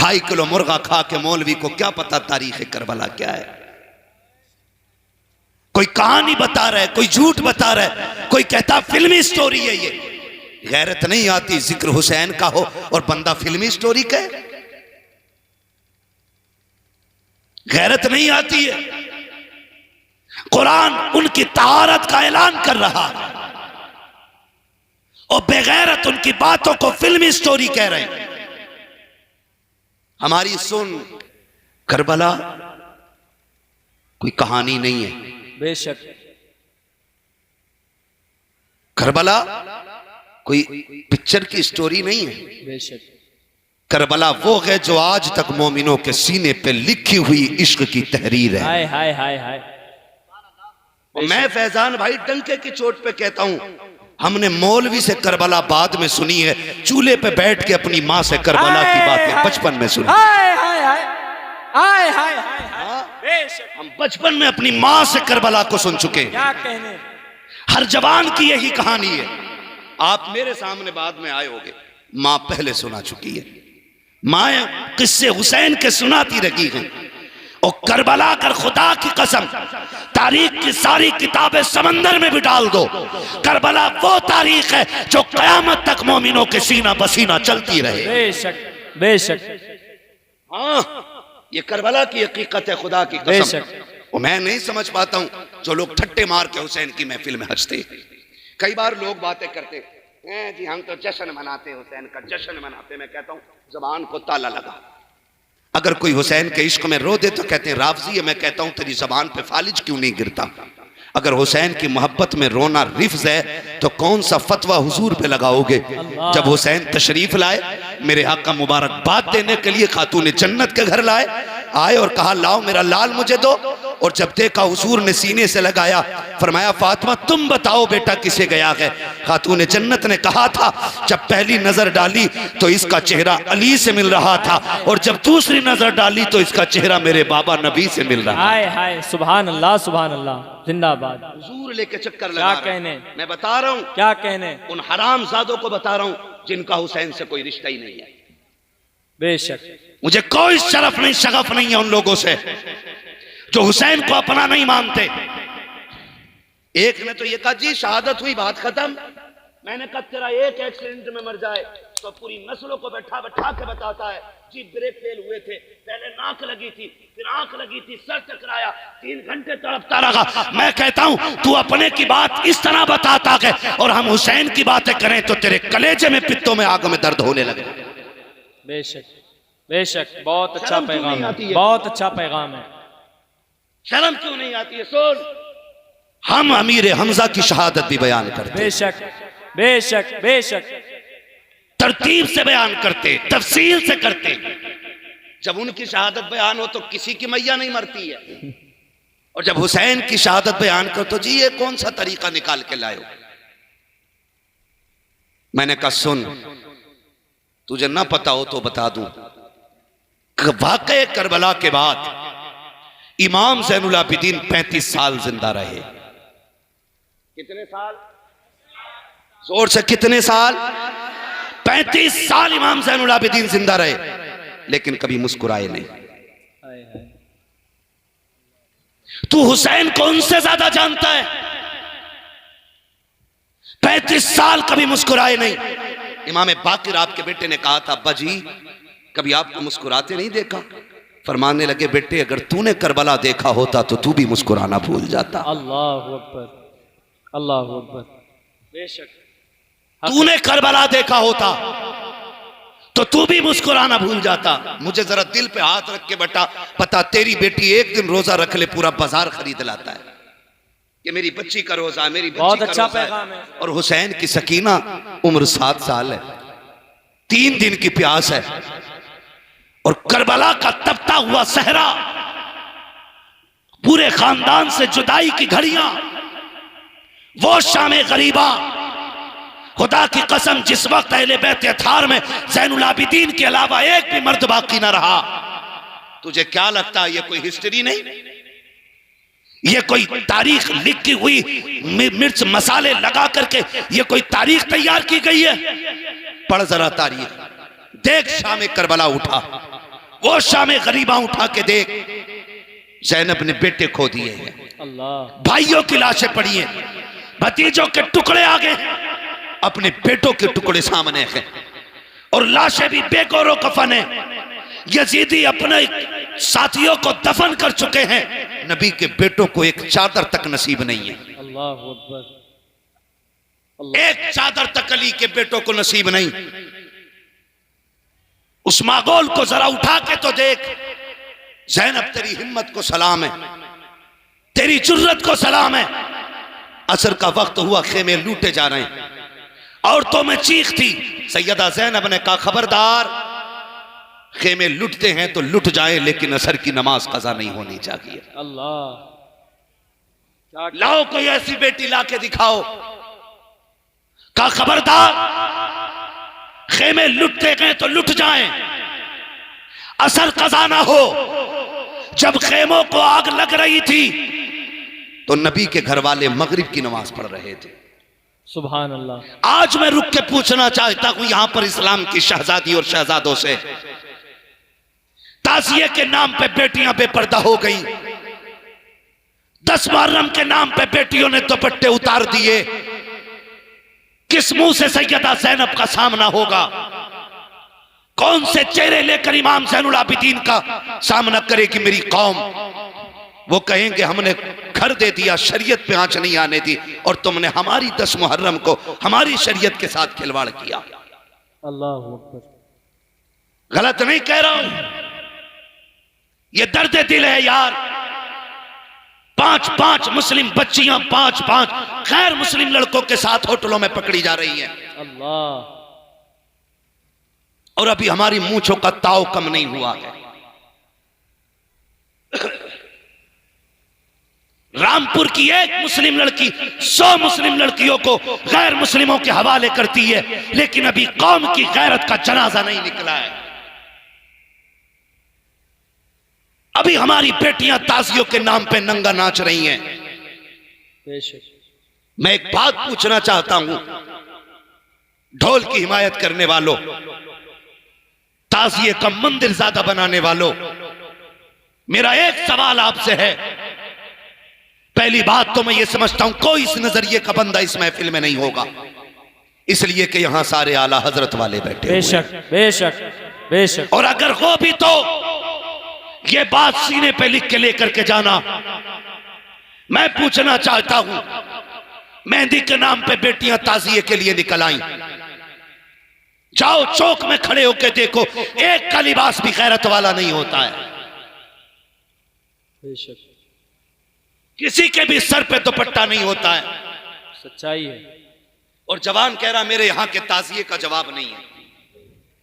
2.5 kilo मुर्गा खा के मौलवी को क्या पता तारीख करबला क्या है। कोई कहानी बता रहा है, कोई झूठ बता रहा है, कोई कहता फिल्मी स्टोरी है। ये गैरत नहीं आती जिक्र हुसैन का हो और बंदा फिल्मी स्टोरी कहे। गैरत नहीं आती है। कुरान उनकी तहारत का ऐलान कर रहा है और बेगैरत उनकी बातों को फिल्मी स्टोरी कह रहे हैं। हमारी सुन, करबला कोई कहानी नहीं है। बेशक करबला कोई पिक्चर की स्टोरी नहीं है। बेशक करबला वो है जो आज तक मोमिनों के सीने पे लिखी हुई इश्क की तहरीर है। हाय हाय हाय हाय। मैं फैजान भाई डंके की चोट पे कहता हूं, हमने मौलवी से करबला बाद में सुनी है, चूल्हे पे बैठ के अपनी माँ से करबला की बातें बचपन में सुनी। हाय हाय हाय हाय हाय हाय। बेशक हम बचपन में अपनी माँ से करबला को सुन चुके हैं। क्या कहने। हर जवान की यही कहानी है। आप मेरे सामने बाद में आए होगे, माँ पहले सुना चुकी है। माँ किस्से हुसैन के सुनाती रही हैं। और करबला कर खुदा की कसम तारीख की सारी किताबें समंदर में भी डाल दो, करबला वो तारीख है जो कयामत तक मोमिनों के सीना बसीना चलती रहे। बेशक बेशक। हाँ, ये करबला की हकीकत है, खुदा की कसम। और मैं नहीं समझ पाता हूं जो लोग ठट्टे मार के हुसैन की महफिल में हंसते। कई बार लोग बातें करते हैं जी हम तो जश्न मनाते, हुसैन का जश्न मनाते। मैं कहता हूं जबान को ताला लगा। अगर कोई हुसैन के इश्क में रो दे तो कहते हैं राफजी है। मैं कहता हूं तेरी जबान पे फालिज क्यों नहीं गिरता। अगर हुसैन की मोहब्बत में रोना रिफ्ज है तो कौन सा फतवा हुजूर पे लगाओगे। जब हुसैन तशरीफ लाए, मेरे आका मुबारकबाद देने के लिए खातून जन्नत के घर आए और कहा लाओ मेरा लाल मुझे दो। और जब देखा हुजूर ने सीने से लगाया, फरमाया फातिमा तुम बताओ बेटा किसे गया है। खातून जन्नत ने कहा था जब पहली नजर डाली तो इसका चेहरा अली से मिल रहा था और जब दूसरी नजर डाली तो इसका चेहरा मेरे बाबा नबी से मिल रहा। हाय हाय सुभान अल्लाह सुभान अल्लाह जिंदाबाद। हुजूर लेके चक्कर लगा क्या कहने। मैं बता रहा हूं, क्या कहने। उन हरामजादों को बता रहा हूं जिनका हुसैन से कोई रिश्ता ही नहीं है। बेशक मुझे कोई शरफ नहीं शगफ नहीं है उन लोगों से जो हुसैन को अपना नहीं मानते। एक ने तो ये कहा जी शहादत हुई बात खत्म। मैंने कहा तेरा एक एक्सीडेंट में मर जाए तो पूरी नस्लों को बैठा बैठा के बताता है जी ब्रेक फेल हुए थे, पहले नाक लगी थी, फिर आंख लगी थी, सर टकराया, 3 घंटे तड़पता रहा। मैं कहता हूं तू अपने की बात इस तरह बताता है और हम हुसैन की बातें करें तो तेरे कलेजे में पित्तों में आग में दर्द होने लगे। बेशक बेशक। बहुत अच्छा पैगाम है, बहुत अच्छा पैगाम है। शर्म क्यों नहीं आती है। सुन, हम अमीर हमजा की शहादत भी बयान करते, बेशक बेशक बेशक। तरतीब से बयान करते, तफसील से करते। जब उनकी शहादत बयान हो तो किसी की मैया नहीं मरती है। और जब हुसैन की शहादत बयान करो तो जी ये कौन सा तरीका निकाल के लाए हो। मैंने कहा सुन, तुझे ना पता हो तो बता दूं, वाक़े करबला के बाद इमाम ज़ैनुल आबिदीन 35 साल जिंदा रहे। कितने साल? जोर से कितने साल? 35 साल इमाम ज़ैनुल आबिदीन जिंदा रहे, लेकिन कभी मुस्कुराए नहीं। तू हुसैन को उनसे ज्यादा जानता है। 35 साल कभी मुस्कुराए नहीं। इमाम बाकिर आपके बेटे ने कहा था अब्बा जी कभी आपको मुस्कुराते नहीं देखा। फरमाने लगे बेटे अगर तूने करबला देखा होता तो तू भी मुस्कुराना भूल जाता। अल्लाह अकबर अल्लाह अकबर। बेशक तूने करबला देखा होता तो तू भी मुस्कुराना भूल जाता। मुझे जरा दिल पे हाथ रख के बता, पता तेरी बेटी एक दिन रोजा रख ले पूरा बाजार खरीद लाता है कि मेरी बच्ची का रोजा, मेरी बच्ची बहुत का अच्छा रोजा पैगाम है। और हुसैन की सकीना उम्र 7 साल है, 3 दिन की प्यास है। और करबला का तपता हुआ सहरा, पूरे खानदान से जुदाई की घड़ियां, वो शामे गरीबा, खुदा की कसम जिस वक्त अहले बैत अथार में ज़ैनुल आबिदीन के अलावा एक भी मर्द बाकी ना रहा। तुझे क्या लगता है ये कोई हिस्ट्री नहीं, ये कोई तारीख लिखी हुई मिर्च मसाले लगा करके ये कोई तारीख तैयार की गई है? पढ़ जरा तारीख, देख शाम करबला उठा, वो शामे गरीबा उठा के देख, ज़ैनब ने बेटे खो दिए हैं, अल्लाह। भाइयों की लाशें पड़ी हैं, भतीजों के टुकड़े आ गए, अपने बेटों के टुकड़े सामने हैं, और लाशें भी बेगौरो कफन है। यजीदी अपने साथियों को दफन कर चुके हैं, नबी के बेटों को एक चादर तक नसीब नहीं है। अल्लाहु अकबर। एक चादर तक अली के बेटों को नसीब नहीं। उस मागोल को जरा उठा के तो देख। ज़ैनब तेरी हिम्मत को सलाम है, तेरी जुर्रत को सलाम है। असर का वक्त हुआ, खेमे लूटे जा रहे हैं, औरतों में चीख थी। सैयदा ज़ैनब ने कहा खबरदार, खेमे लुटते हैं तो लुट जाएं, लेकिन असर की नमाज कज़ा नहीं होनी चाहिए। अल्लाह। लाओ कोई ऐसी बेटी लाके दिखाओ। कहा खबरदार, खेमे लुटते गए तो लुट जाएं, असर कज़ा ना हो। जब खेमों को आग लग रही थी तो नबी के घर वाले मगरिब की नमाज पढ़ रहे थे। सुभान अल्लाह। आज मैं रुक के पूछना चाहता हूं यहां पर इस्लाम की शहजादी और शहजादों से, ताज़िये के नाम पे बेटियां बेपर्दा हो गई, 10 मुहर्रम के नाम पे बेटियों ने दुपट्टे उतार दिए। किस मुंह से सैयदा ज़ैनब का सामना होगा? कौन से चेहरे लेकर इमाम ज़ैनुल आबिदीन का सामना करेगी मेरी कौम? वो कहेंगे हमने घर दे दिया, शरीयत पे आंच नहीं आने दी, और तुमने हमारी 10 मुहर्रम को हमारी शरीयत के साथ खिलवाड़ किया। अल्लाहु अकबर। गलत नहीं कह रहा हूं, ये दर्द दिल है यार। 5-5 मुस्लिम बच्चियां 5-5 गैर मुस्लिम लड़कों के साथ होटलों में पकड़ी जा रही हैं। अल्लाह। और अभी हमारी मूंछों का ताव कम नहीं हुआ है। रामपुर की एक मुस्लिम लड़की 100 मुस्लिम लड़कियों को गैर मुस्लिमों के हवाले करती है, लेकिन अभी कौम की गैरत का जनाजा नहीं निकला है। अभी हमारी बेटियां ताजियों के नाम पे नंगा नाच रही हैं। मैं एक बात पूछना चाहता हूं ढोल की हिमायत करने वालों, ताजिए का मंदिर ज्यादा बनाने वालों, मेरा एक सवाल आपसे है। पहली बात तो मैं ये समझता हूं कोई इस नजरिए का बंदा इस महफिल में नहीं होगा, इसलिए कि यहां सारे आला हजरत वाले बैठे। बेशक बेशक बेशक। और अगर हो भी तो ये बात सीने पे लिख के लेकर के जाना। मैं पूछना चाहता हूं, मेहंदी के नाम पे बेटियां ताजिए के लिए निकल आई, जाओ चौक में खड़े होकर देखो, एक का लिबास भी गैरत वाला नहीं होता है। बेशक। किसी के भी सर पे दुपट्टा नहीं होता है। सच्चाई है। और जवान कह रहा मेरे यहां के ताजिए का जवाब नहीं है।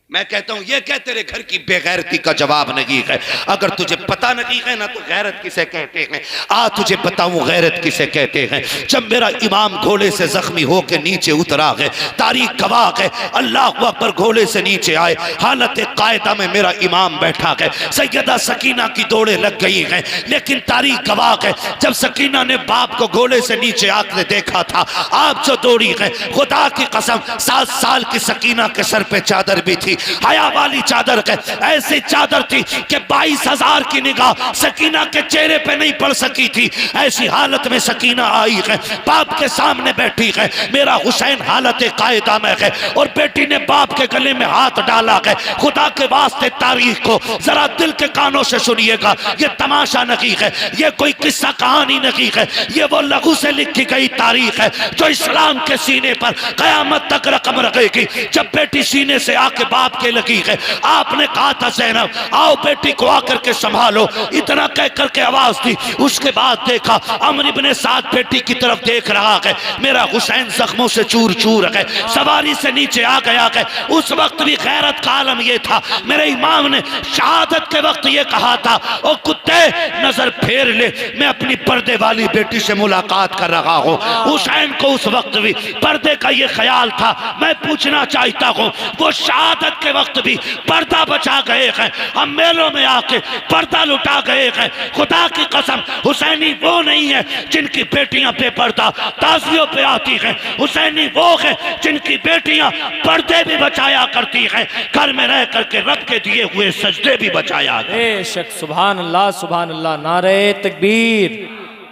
मैं कहता हूं ये क्या तेरे घर की बेगैरती का जवाब नहीं है? अगर तुझे पता नहीं है ना तो गैरत किसे कहते हैं, आ तुझे बताऊं गैरत किसे कहते हैं। जब मेरा इमाम घोड़े से जख्मी होकर नीचे उतरा है, तारीख गवाह है, अल्लाह अकबर घोड़े से नीचे आए, हालत कायदा में मेरा इमाम बैठा है, सैयदा सकीना की दौड़े लग गई हैं, लेकिन तारीख गवाह है जब सकीना ने बाप को घोड़े से नीचे आकर देखा था, आप जो दौड़ी है, खुदा की कसम 7 साल की सकीना के सर पे चादर भी थी, हया वाली चादर है, ऐसी चादर थी कि 22,000 की निगाह सकीना के चेहरे पे नहीं पड़ सकी थी। ऐसी हालत में सकीना आई है, बाप के सामने बैठी है, मेरा हुसैन हालत कायदा में है, और बेटी ने बाप के गले में हाथ डाला है। खुदा के वास्ते तारीख को जरा दिल के कानों से सुनिएगा, ये तमाशा नहीं है, ये कोई किस्सा कहानी नहीं है, ये वो लघु से लिखी गई तारीख है जो इस्लाम के सीने पर कयामत तक रकम रखेगी। जब बेटी सीने से आके बाप के लगी है, आपने कहा था ज़ैनब आओ बेटी को आकर के संभालो, इतना कह करके आवाज दी। उसके बाद देखा अमर इब्ने साद बेटी की तरफ देख रहा है, मेरा हुसैन जख्मों से चूर चूर है, सवारी से नीचे आ गया है। उस वक्त भी गैरत का आलम यह था, मेरे इमाम ने शहादत के वक्त ये कहा था, ओ कुत्ते नजर फेर ले, मैं अपनी पर्दे वाली बेटी से मुलाकात कर रहा हूँ। हुसैन को उस वक्त भी पर्दे का ये ख्याल था। मैं पूछना चाहता हूँ वो शहादत के वक्त भी पर्दा बचा गए हैं, हम मेलों में आके पर्दा लुटा गए हैं। खुदा की कसम हुसैनी वो नहीं है जिनकी बेटियां बेपर्दा ताजियों पे आती हैं, हुसैनी वो है जिनकी बेटियां पर्दे भी बचाया करती हैं, घर में रह करके रब के दिए हुए सजदे भी बचाया। बेशक, सुभान अल्लाह सुभान अल्लाह। नारे तकबीर,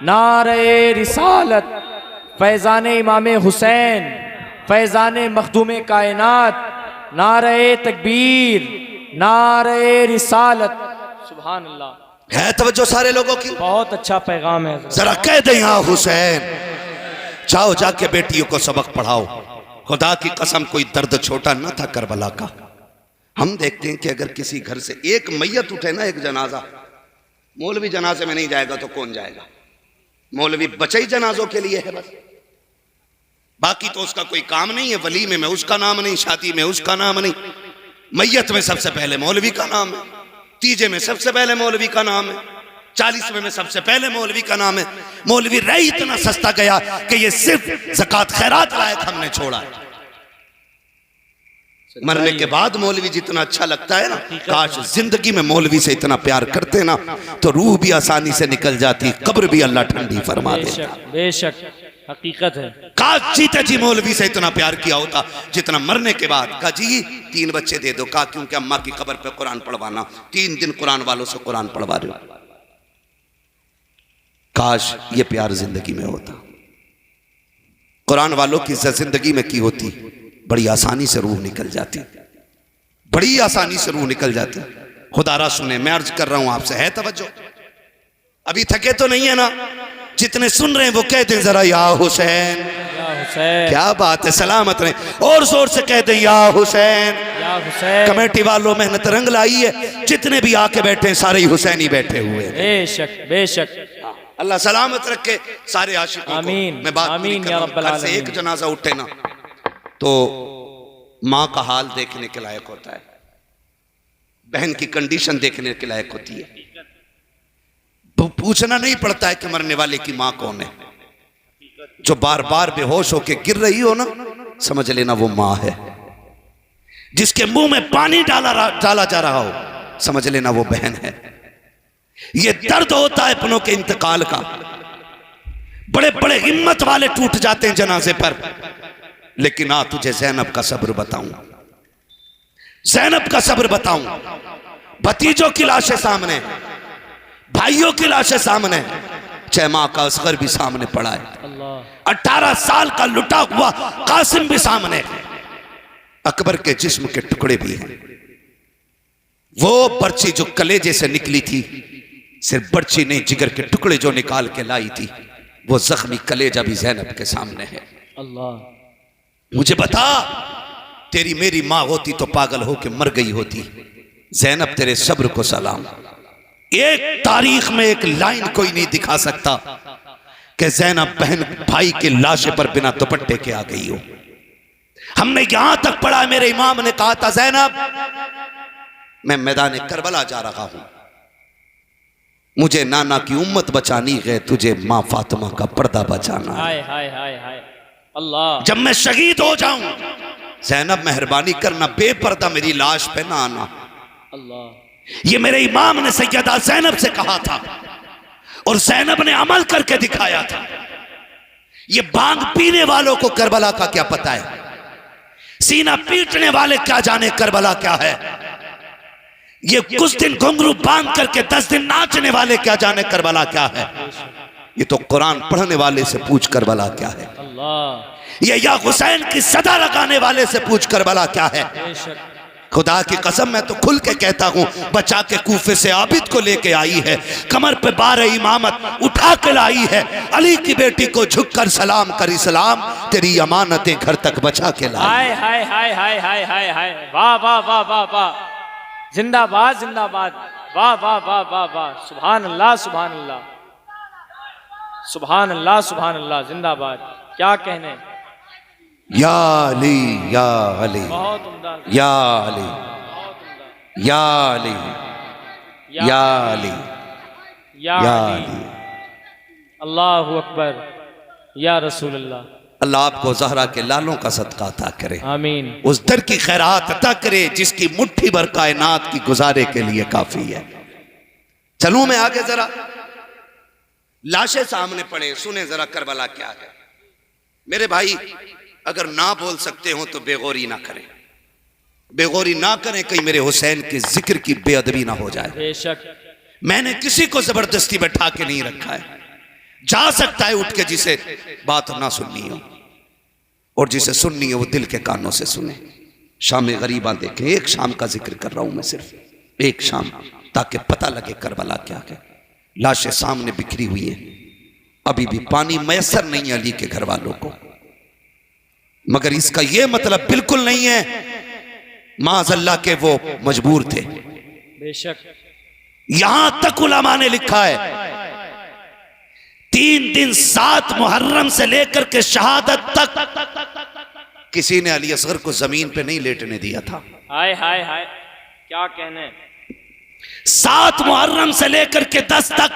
नारे रिसालत, फैजान इमाम हुसैन, फैजान मखदूम कायनात, नारे तकबीर, नारे रिसालत, सुभान अल्लाह। है तवज्जो सारे लोगों की? बहुत अच्छा पैगाम है। जरा कह दे यहाँ हुसैन, जाओ जाके बेटियों को सबक पढ़ाओ। खुदा की कसम कोई दर्द छोटा न था करबला का। हम देखते हैं कि अगर किसी घर से एक मैयत उठे ना, एक जनाजा, मौलवी जनाजे में नहीं जाएगा तो कौन जाएगा? मौलवी बचे ही जनाजों के लिए है बस, बाकी तो उसका कोई काम नहीं है। वलीमे में उसका नाम नहीं, शादी में उसका नाम नहीं, मैयत में सबसे पहले मौलवी का नाम है, तीजे में सबसे पहले मौलवी का नाम है, 40वें में सबसे पहले मौलवी का नाम है। मौलवी रही इतना सस्ता गया कि ये सिर्फ ज़कात खैरात लायक हमने छोड़ा है। मरने के बाद मौलवी जितना अच्छा लगता है ना, काश जिंदगी में मौलवी से इतना प्यार करते ना तो रूह भी आसानी से निकल जाती, कब्र भी अल्लाह ठंडी फरमा देता। बेशक, हकीकत है। काश जीते जी मौलवी से इतना प्यार किया होता जितना मरने के बाद। कहा जी 3 बच्चे दे दो, कहा क्योंकि अम्मा की कब्र पे कुरान पढ़वाना, 3 दिन कुरान वालों से कुरान पढ़वा रहे हो। काश ये प्यार जिंदगी में होता, कुरान वालों की जिंदगी में की होती, बड़ी आसानी से रूह निकल जाती, बड़ी आसानी से रूह निकल जाती। खुदारा सुने, मैं अर्ज कर रहा हूं आपसे, है तवज्जो? अभी थके तो नहीं है ना? जितने सुन रहे हैं वो कहते हैं जरा या हुसैन, या हुसैन। क्या बात है, सलामत रहे, और जोर से कहते हैं या हुसैन, या हुसैन। कमेटी वालों मेहनत रंग लाई है, जितने भी आके बैठे हैं सारे ही हुसैनी बैठे हुए हैं। बेशक बेशक, अल्लाह सलामत रखे सारे आशिकों आमीन, को। मैं बात आमीन या रब्बल घर से आलमीन। एक जनाजा उठे ना तो माँ का हाल देखने के लायक होता है, बहन की कंडीशन देखने के लायक होती है। पूछना नहीं पड़ता है कि मरने वाले की माँ कौन है। जो बार बार बेहोश होके गिर रही हो ना, समझ लेना वो माँ है। जिसके मुंह में पानी डाला जा रहा हो, समझ लेना वो बहन है। ये दर्द होता है अपनों के इंतकाल का। बड़े बड़े हिम्मत वाले टूट जाते हैं जनाजे पर, लेकिन आ तुझे ज़ैनब का सब्र बताऊं, ज़ैनब का सब्र बताऊं। भतीजों की लाशें सामने, भाइयों की लाशें सामने, चाहे माँ का असगर भी सामने पड़ा है, 18 साल का लुटा हुआ कासिम भी सामने है, अकबर के जिस्म के टुकड़े भी हैं। वो पर्ची जो कलेजे से निकली थी, सिर्फ पर्ची नहीं, जिगर के टुकड़े जो निकाल के लाई थी, वो जख्मी कलेजा भी ज़ैनब के सामने है। अल्लाह, मुझे बता, तेरी मेरी माँ होती तो पागल होके मर गई होती। ज़ैनब तेरे सब्र को सलाम। एक तारीख में एक लाइन कोई नहीं दिखा सकता कि ज़ैनब बहन भाई के लाशे पर बिना दुपट्टे के आ गई हो। हमने यहां तक पढ़ा, मेरे इमाम ने कहा था, ज़ैनब मैं मैदान करबला जा रहा हूं, मुझे नाना की उम्मत बचानी है, तुझे माँ फातिमा का पर्दा बचाना है। हाय हाय हाय हाय, अल्लाह। जब मैं शहीद हो जाऊं, ज़ैनब मेहरबानी करना बेपर्दा मेरी लाश पे ना आना। अल्लाह, ये मेरे इमाम ने सैयदा ज़ैनब से कहा था और ज़ैनब ने अमल करके दिखाया था। ये बांग पीने वालों को करबला का क्या पता है, सीना पीटने वाले क्या जाने करबला क्या है। ये कुछ दिन घुंघरू बांध करके 10 दिन नाचने वाले क्या जाने करबला क्या है। ये तो कुरान पढ़ने वाले से पूछ करबला क्या है। अल्लाह, ये या हुसैन की सदा लगाने वाले से पूछ करबला क्या है। बेशक, खुदा की कसम मैं तो खुल के कहता हूँ, बचा के कूफे से आबिद को लेके आई है, कमर पे 12 इमामत उठा के लाई है, अली की बेटी को झुककर सलाम कर इस्लाम तेरी अमानतें घर तक बचा के लाई। हाय हाय हाय हाय हाय हाय हाय, वाह वाह वाह वाह वाह, जिंदाबाद जिंदाबाद, वाह वाह वाह वाह वाह, सुभान अल्लाह सुभान अल्लाह, सुभान अल्लाह सुभान अल्लाह, जिंदाबाद। क्या कहने, या अली या अली बहुत उम्दा, या अली या अली या अली या या अली, अली। अल्लाहु अकबर, या रसूल अल्लाह। अल्लाह आपको ज़हरा के लालों का सदका अता करे, आमीन। उस दर की खैरात अता करे जिसकी मुट्ठी भर कायनात की गुजारे के लिए काफी है। चलूं मैं आगे, जरा लाशें सामने पड़े, सुने जरा करबला क्या है। मेरे भाई, अगर ना बोल सकते हो तो बेगौरी ना करें, बेगौरी ना करें, कहीं मेरे हुसैन के जिक्र की बेअदबी ना हो जाए। बेशक मैंने किसी को जबरदस्ती बैठा के नहीं रखा है। जा सकता है उठ के जिसे बात ना सुननी हो, और जिसे सुननी है वो दिल के कानों से सुने। शाम गरीबा देखें, एक शाम का जिक्र कर रहा हूं मैं, सिर्फ एक शाम, ताकि पता लगे करबला क्या है। लाशें सामने बिखरी हुई हैं, अभी भी पानी मैसर नहीं है अली के घर वालों को, मगर इसका यह मतलब बिल्कुल नहीं है माज़अल्लाह के वो मजबूर थे। बेशक यहां तक उलमा ने लिखा है 3 दिन 7 मुहर्रम से लेकर के शहादत तक किसी ने अली असगर को जमीन पे नहीं लेटने दिया था। हाय हाय हाय, क्या कहने। 7 मुहर्रम से लेकर के 10 तक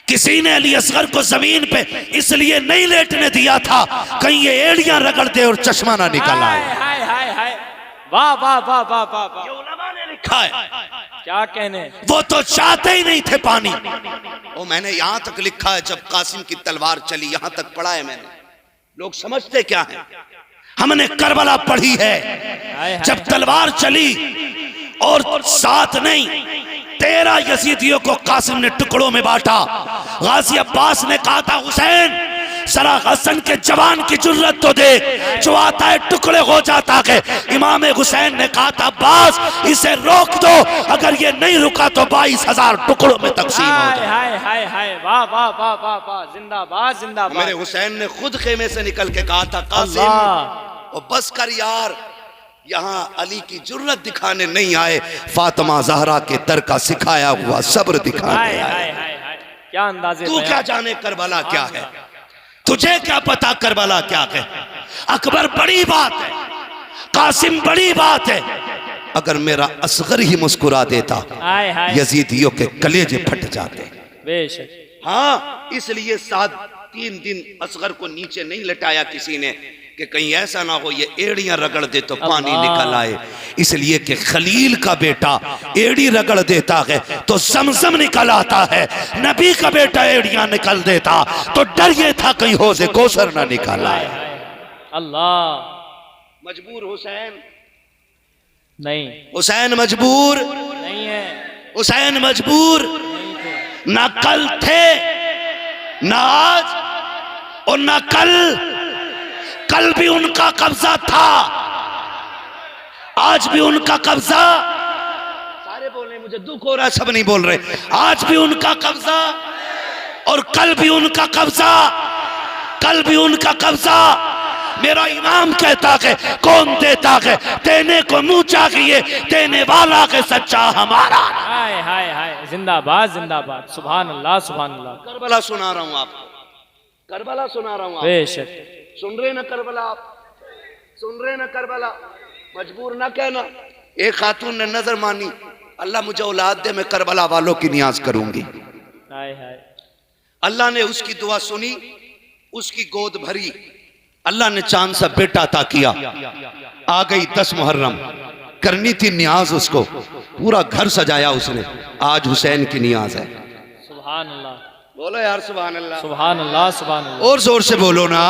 किसी ने अली असगर को जमीन पे इसलिए नहीं लेटने दिया था कहीं ये एड़ियां रगड़ दे और चश्मा ना निकल आए। हाय हाय हाय, वाह वाह वाह वाह वाह वाह, ये उलमा ने लिखा है। क्या कहने। वो तो चाहते ही नहीं थे पानी। वो मैंने यहां तक लिखा है, जब कासिम की तलवार चली, यहां तक पढ़ा है मैंने। लोग समझते क्या है, हमने करबला पढ़ी है। जब तलवार चली और 7 नहीं 13 यजीदियों को कासिम ने टुकड़ों में बांटा। गाजी अब्बास ने कहा था, हुसैन सरा हसन के जवान की जुर्रत तो दे, जो आता है टुकड़े हो जाता है। इमाम हुसैन ने कहा था, अब्बास इसे रोक दो, अगर ये नहीं रुका तो 22,000 टुकड़ों में तकसीम हो जाए। हाय हाय हाय, वाह वाह वाह वाह वाह, जिंदाबाद जिंदाबाद। मेरे हुसैन ने खुद खेमे से निकल के कहा था, कासिम और बस कर यार, यहां अली की जुर्रत दिखाने नहीं आए, फातिमा ज़हरा के दर का सिखाया हुआ सब्र दिखाने आए। क्या अंदाजे। तू क्या जाने करबला क्या है, तुझे क्या पता करबला क्या है। अकबर बड़ी बात है, कासिम बड़ी बात है। अगर मेरा असगर ही मुस्कुरा देता यजीदियों के कलेजे फट जाते। बेशक। हाँ, इसलिए 3 दिन असगर को नीचे नहीं लटाया किसी ने कि कहीं ऐसा ना हो ये एड़ियां रगड़ दे तो पानी निकल आए। इसलिए कि खलील का बेटा एड़ी रगड़ देता है तो समसम निकल आता है, नबी का बेटा एड़ियां निकल देता तो डर ये था कहीं हौज़े कौसर ना निकल आए। अल्लाह। मजबूर हुसैन नहीं, हुसैन मजबूर नहीं है, हुसैन मजबूर ना कल थे ना आज और ना कल भी उनका कब्जा था, आज भी उनका कब्जा। सारे बोल रहे, मुझे दुख हो रहा है, सब नहीं बोल रहे। आज भी उनका कब्जा और कल भी उनका कब्जा, कल भी उनका कब्जा। मेरा इमाम कहता है, कौन देता है देने को मुंह चाहिए, देने वाला के सच्चा हमारा। हाय हाय हाय, जिंदाबाद जिंदाबाद, सुभान अल्लाह सुभान अल्लाह। करबला सुना रहा हूं आपको, करबला सुना रहा हूं। बेशक। सुन रहे ना करबला, आप सुन रहे ना करबला। मजबूर ना कहना। एक खातून ने नजर मानी, अल्लाह मुझे औलाद दे, मैं करबला वालों की नियाज करूंगी। हाय हाय। अल्लाह ने उसकी दुआ सुनी, उसकी गोद भरी, अल्लाह ने चांद सा बेटा अता किया। आ गई 10 मुहर्रम, करनी थी नियाज उसको, पूरा घर सजाया उसने। आज हुसैन की नियाज है। सुभान अल्लाह, बोलो यार सुभान अल्लाह, सुभान अल्लाह सुभान अल्लाह। और जोर से बोलो ना।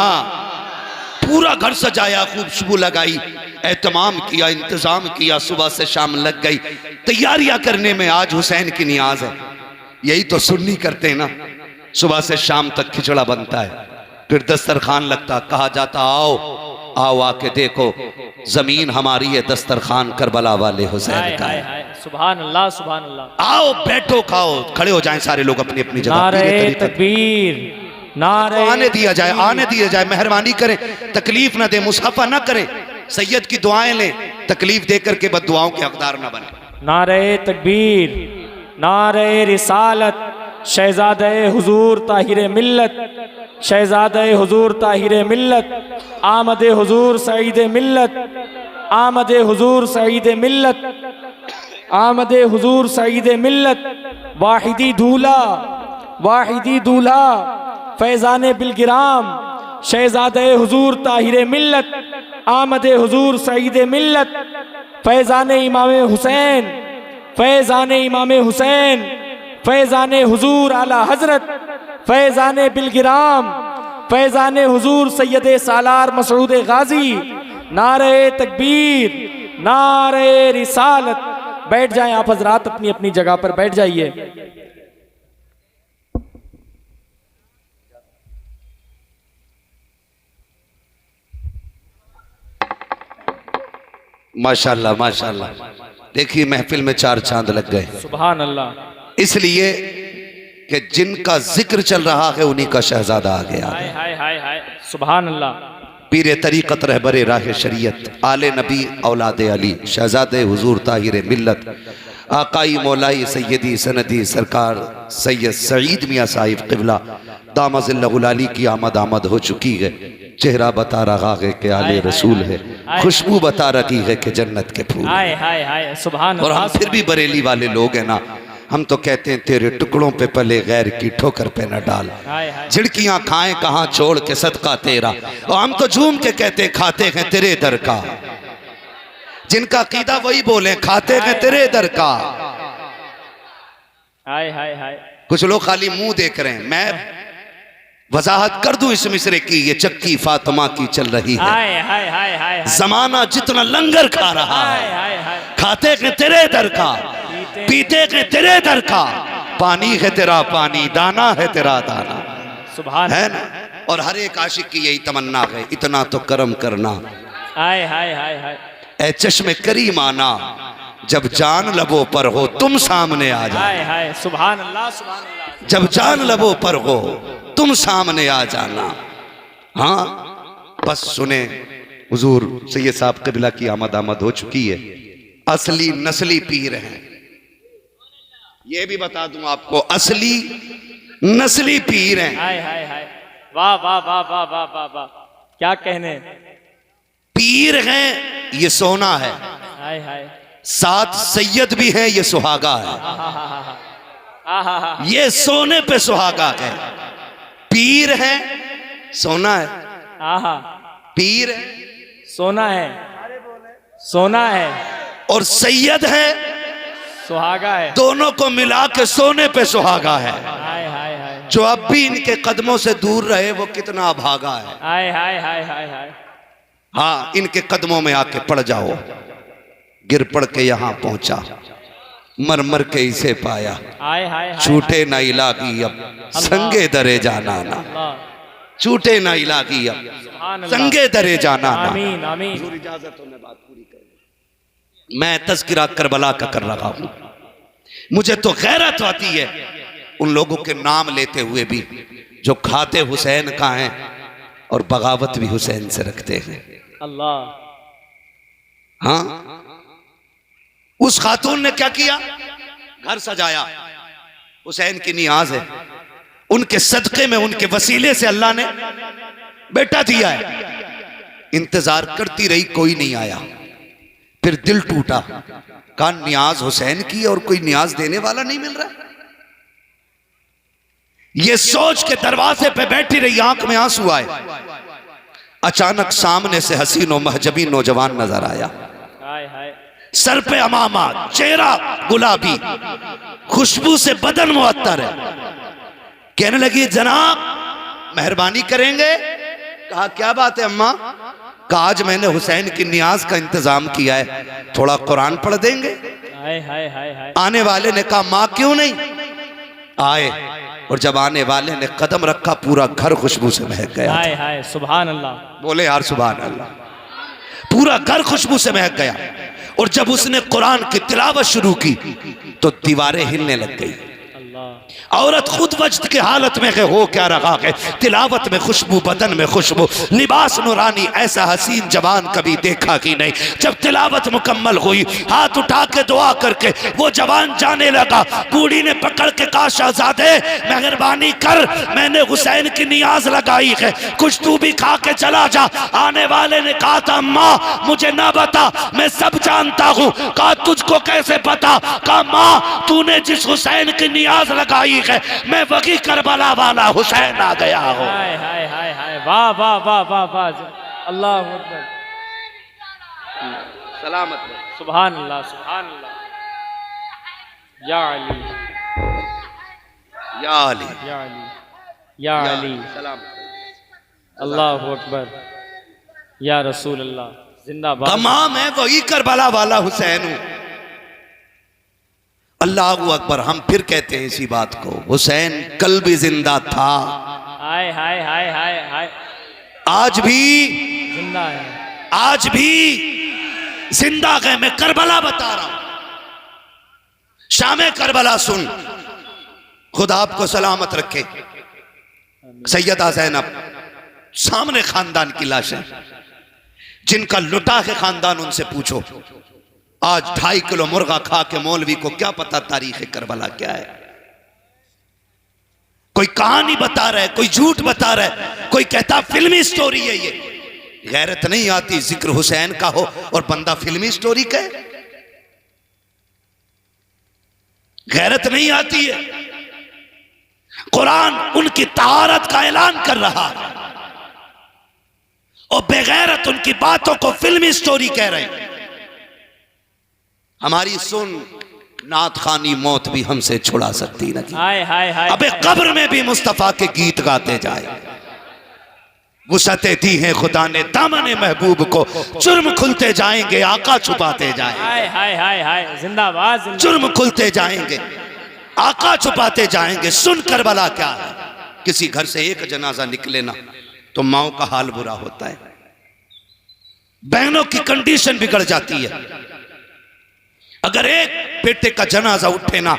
पूरा घर सजाया, खूब खुशबू लगाई, एहतमाम किया, इंतजाम किया, सुबह से शाम लग गई तैयारियां करने में। आज हुसैन की नियाज है। यही तो सुन्नी करते हैं ना, सुबह से शाम तक खिचड़ा बनता है, फिर दस्तरखान लगता, कहा जाता आओ आओ आके देखो, जमीन हमारी है, दस्तरखान करबला वाले हुसैन का है। सुभान अल्लाह सुभान अल्लाह। आओ बैठो खाओ, खड़े हो जाएं सारे लोग अपनी अपनी जगह। नारे तकबीर, नारे आने दिया जाए, आने दिया जाए, मेहरबानी करें, तकलीफ ना दे, मुसाफा ना करें, सैयद की दुआएं लें, तकलीफ देकर के बददुआओं के हकदार ना बने। नारे तकबीर, नारे रिसालत, शहजादे हुजूर ताहिर मिल्लत, शहजादे हुजूर ताहिर मिल्लत, आमदे हुजूर सईद मिल्लत, आमदे हुजूर सईद मिल्लत, आमदे हुजूर सईद मिल्लत, वाहिदी दूल्हा, वाहिदी दूल्हा, फैजान बिलगिराम, शहजादे हुजूर ताहिर मिल्लत, आमद हुजूर सईद मिल्लत, फैज़ान इमाम हुसैन, फैज़ान इमाम हुसैन, फैज़ान हुजूर आला हजरत, फैज़ान बिलगिराम, फैज़ान हुजूर सैयद सालार मसऊद गाजी। नारे तकबीर, नारे रिसालत। बैठ जाएं आप हजरात, अपनी अपनी जगह पर बैठ जाइए। माशाल्लाह माशाल्लाह। देखिए महफिल में चार चांद लग गए। सुभान अल्लाह। इसलिए कि जिनका जिक्र चल रहा है उन्हीं का शहजादा आ गया। हाय हाय हाय हाय, सुभान अल्लाह। पीर तरीक़त रहबरे राह शरीयत, आले नबी औलाद अली, शहजादे हुजूर ताहिर मिल्लत, आकाई मौलाई सैयदी सनदी सरकार सैयद सईद मियाँ साहिब क़िबला दामज़िल्लहुल-आली की आमद हो चुकी है। चेहरा बता रहा है कि आले रसूल है, खुशबू बता रही है कि जन्नत के फूल। हाय हाय हाय, सुभान और हम फिर भी बरेली वाले लोग हैं ना, हम तो कहते हैं तेरे टुकड़ों पे पले गैर की ठोकर पे न डाल, झिड़कियां खाएं कहाँ छोड़ के सदका तेरा। और हम तो झूम के कहते हैं खाते हैं तेरे दर का, जिनका कीदा वही बोले खाते हैं तेरे दर का। हाय हाय हाय। कुछ लोग खाली मुंह देख रहे हैं। मैं वजाहत कर दूं इस मिसरे की, ये चक्की फातिमा की चल रही है। हाय हाय हाय हाय। जमाना जितना लंगर खा रहा है, खाते हैं तेरे दर का, पीते हैं तेरे दर का, पानी है तेरा पानी, दाना है तेरा दाना। सुभान है ना। और हर एक आशिक की यही तमन्ना है, इतना तो करम करना। हाय हाय हाय हाय। ए चश्मे करीम आना, जब जान लबों पर हो तुम सामने आ जाओ। हाय हाय, सुभान अल्लाह सुभान अल्लाह। जब जान लबों पर हो तुम सामने आ जाना। हाँ बस सुने, हुजूर सैयद साहब क़िबला की आमद हो चुकी है। असली नस्ली पीर हैं, ये भी बता दूं आपको, असली नस्ली पीर हैं। हाय हाय हाय, वाह वाह वाह वाह वाह वाह वाह, क्या कहने। पीर हैं ये सोना है, हाय हाय। साथ सैयद भी हैं ये सुहागा है। ये सोने पे सुहागा है। पीर है सोना है, पीर है सोना है, सोना है, और सैयद है सुहागा है। दोनों को मिला के सोने पे सुहागा है। हाय हाय हाय। जो अब भी इनके कदमों से दूर रहे वो कितना अभागा है। हाय हाय हाय हाय हाय। हाँ इनके कदमों में आके पड़ जाओ, गिर पड़ के यहाँ पहुंचा, मर मर के इसे पाया। हाय हाय हाय। छूटे ना इलाही अब संगे दरे जाना ना, छूटे ना इलाही अब संगे दरे जाना ना। आमीन आमीन। इजाजत हो मैं बात पूरी करूं। मैं तज़किरा करबला का कर रहा हूं। मुझे तो गैरत आती है उन लोगों के नाम लेते हुए भी जो खाते हुसैन का हैं और बगावत भी हुसैन से रखते हैं। अल्लाह। हाँ उस खातून ने क्या किया, घर सजाया, हुसैन की नियाज है, उनके सदके में उनके वसीले से अल्लाह ने बेटा दिया है। इंतजार करती रही कोई नहीं आया, फिर दिल टूटा, कहा नियाज हुसैन की और कोई नियाज देने वाला नहीं मिल रहा। ये सोच के दरवाजे पे बैठी रही, आंख में आंसू आए। अचानक सामने से हसीन और महजबी नौजवान नजर आया, सर पे अमामा, चेहरा गुलाबी, खुशबू से बदन मुअत्तर है। कहने लगी जनाब मेहरबानी करेंगे। कहा क्या बात है अम्मा। कहा आज मैंने हुसैन की नियाज का इंतजाम किया है, थोड़ा कुरान पढ़ देंगे। हाय हाय हाय हाय। आने वाले ने कहा माँ क्यों नहीं। आए और जब आने वाले ने कदम रखा पूरा घर खुशबू से महक गया। हाय हाय सुभान अल्लाह। बोले यार सुभान अल्लाह। पूरा घर खुशबू से महक गया। और जब उसने कुरान की तिलावत शुरू की तो दीवारें हिलने लग गई। औरत खुद वजद की हालत में हो क्या रहा है, तिलावत में खुशबू, बदन में खुशबू, लिबास नूरानी, ऐसा हसीन जवान कभी देखा ही नहीं। जब तिलावत मुकम्मल हुई, हाथ उठा के दुआ करके वो जवान जाने लगा। बूढ़ी ने पकड़ के कहा शहजादे मेहरबानी कर, मैंने हुसैन की नियाज लगाई है, कुछ तू भी खा के चला जा। आने वाले ने कहा था अम्मा मुझे ना बता, मैं सब जानता हूँ। कहा तुझको कैसे पता। कहा माँ तूने जिस हुसैन की नियाज लगाई है मैं वही करबला वाला हुसैन आ गया हूँ। हाय हाय हाय हाय, वाह वाह वाह वाह वाह, अल्लाह अकबर, सलामत रहे। सुभान अल्लाह सुभान अल्लाह, या अली या अली या अली या अली, सलाम। अल्लाह अकबर, या रसूल अल्लाह, जिंदाबाद। कमा मैं वही करबला वाला हुसैन हूं। अल्लाह अकबर। हम फिर कहते हैं इसी बात को, हुसैन कल भी जिंदा था, हाय हाय हाय हाय हाय, आज भी, जिंदा है, आज भी जिंदा है। मैं करबला बता रहा हूं, शाम करबला सुन। खुदा आपको सलामत रखे। सैयदा ज़ैनब सामने खानदान की लाश है, जिनका लुटा है खानदान, उनसे पूछो आज 2.5 किलो मुर्गा खा के मौलवी को क्या पता तारीख करबला क्या है। कोई कहानी बता रहा है, कोई झूठ बता रहा है, कोई कहता फिल्मी स्टोरी है। ये गैरत नहीं आती जिक्र हुसैन का हो और बंदा फिल्मी स्टोरी कहे? गैरत नहीं आती है। कुरान उनकी तहारत का ऐलान कर रहा है और बेगैरत उनकी बातों को फिल्मी स्टोरी कह रहे हैं। हमारी सुन नात खानी मौत भी हमसे छुड़ा सकती नहीं। हाय हाय हाय, अबे कब्र में भी मुस्तफा के गीत गाते जाए। वुसअतें दी हैं खुदा ने दामने महबूब को, जुर्म खुलते जाएंगे आका छुपाते जाएंगे। हाय हाय हाय हाय, जिंदाबाद जिंदाबाद, जुर्म खुलते जाएंगे आका छुपाते जाएंगे। सुन करबला क्या है। किसी घर से एक जनाजा निकले ना तो माओ का हाल बुरा होता है, बहनों की कंडीशन बिगड़ जाती है। अगर एक बेटे का जनाजा उठे ना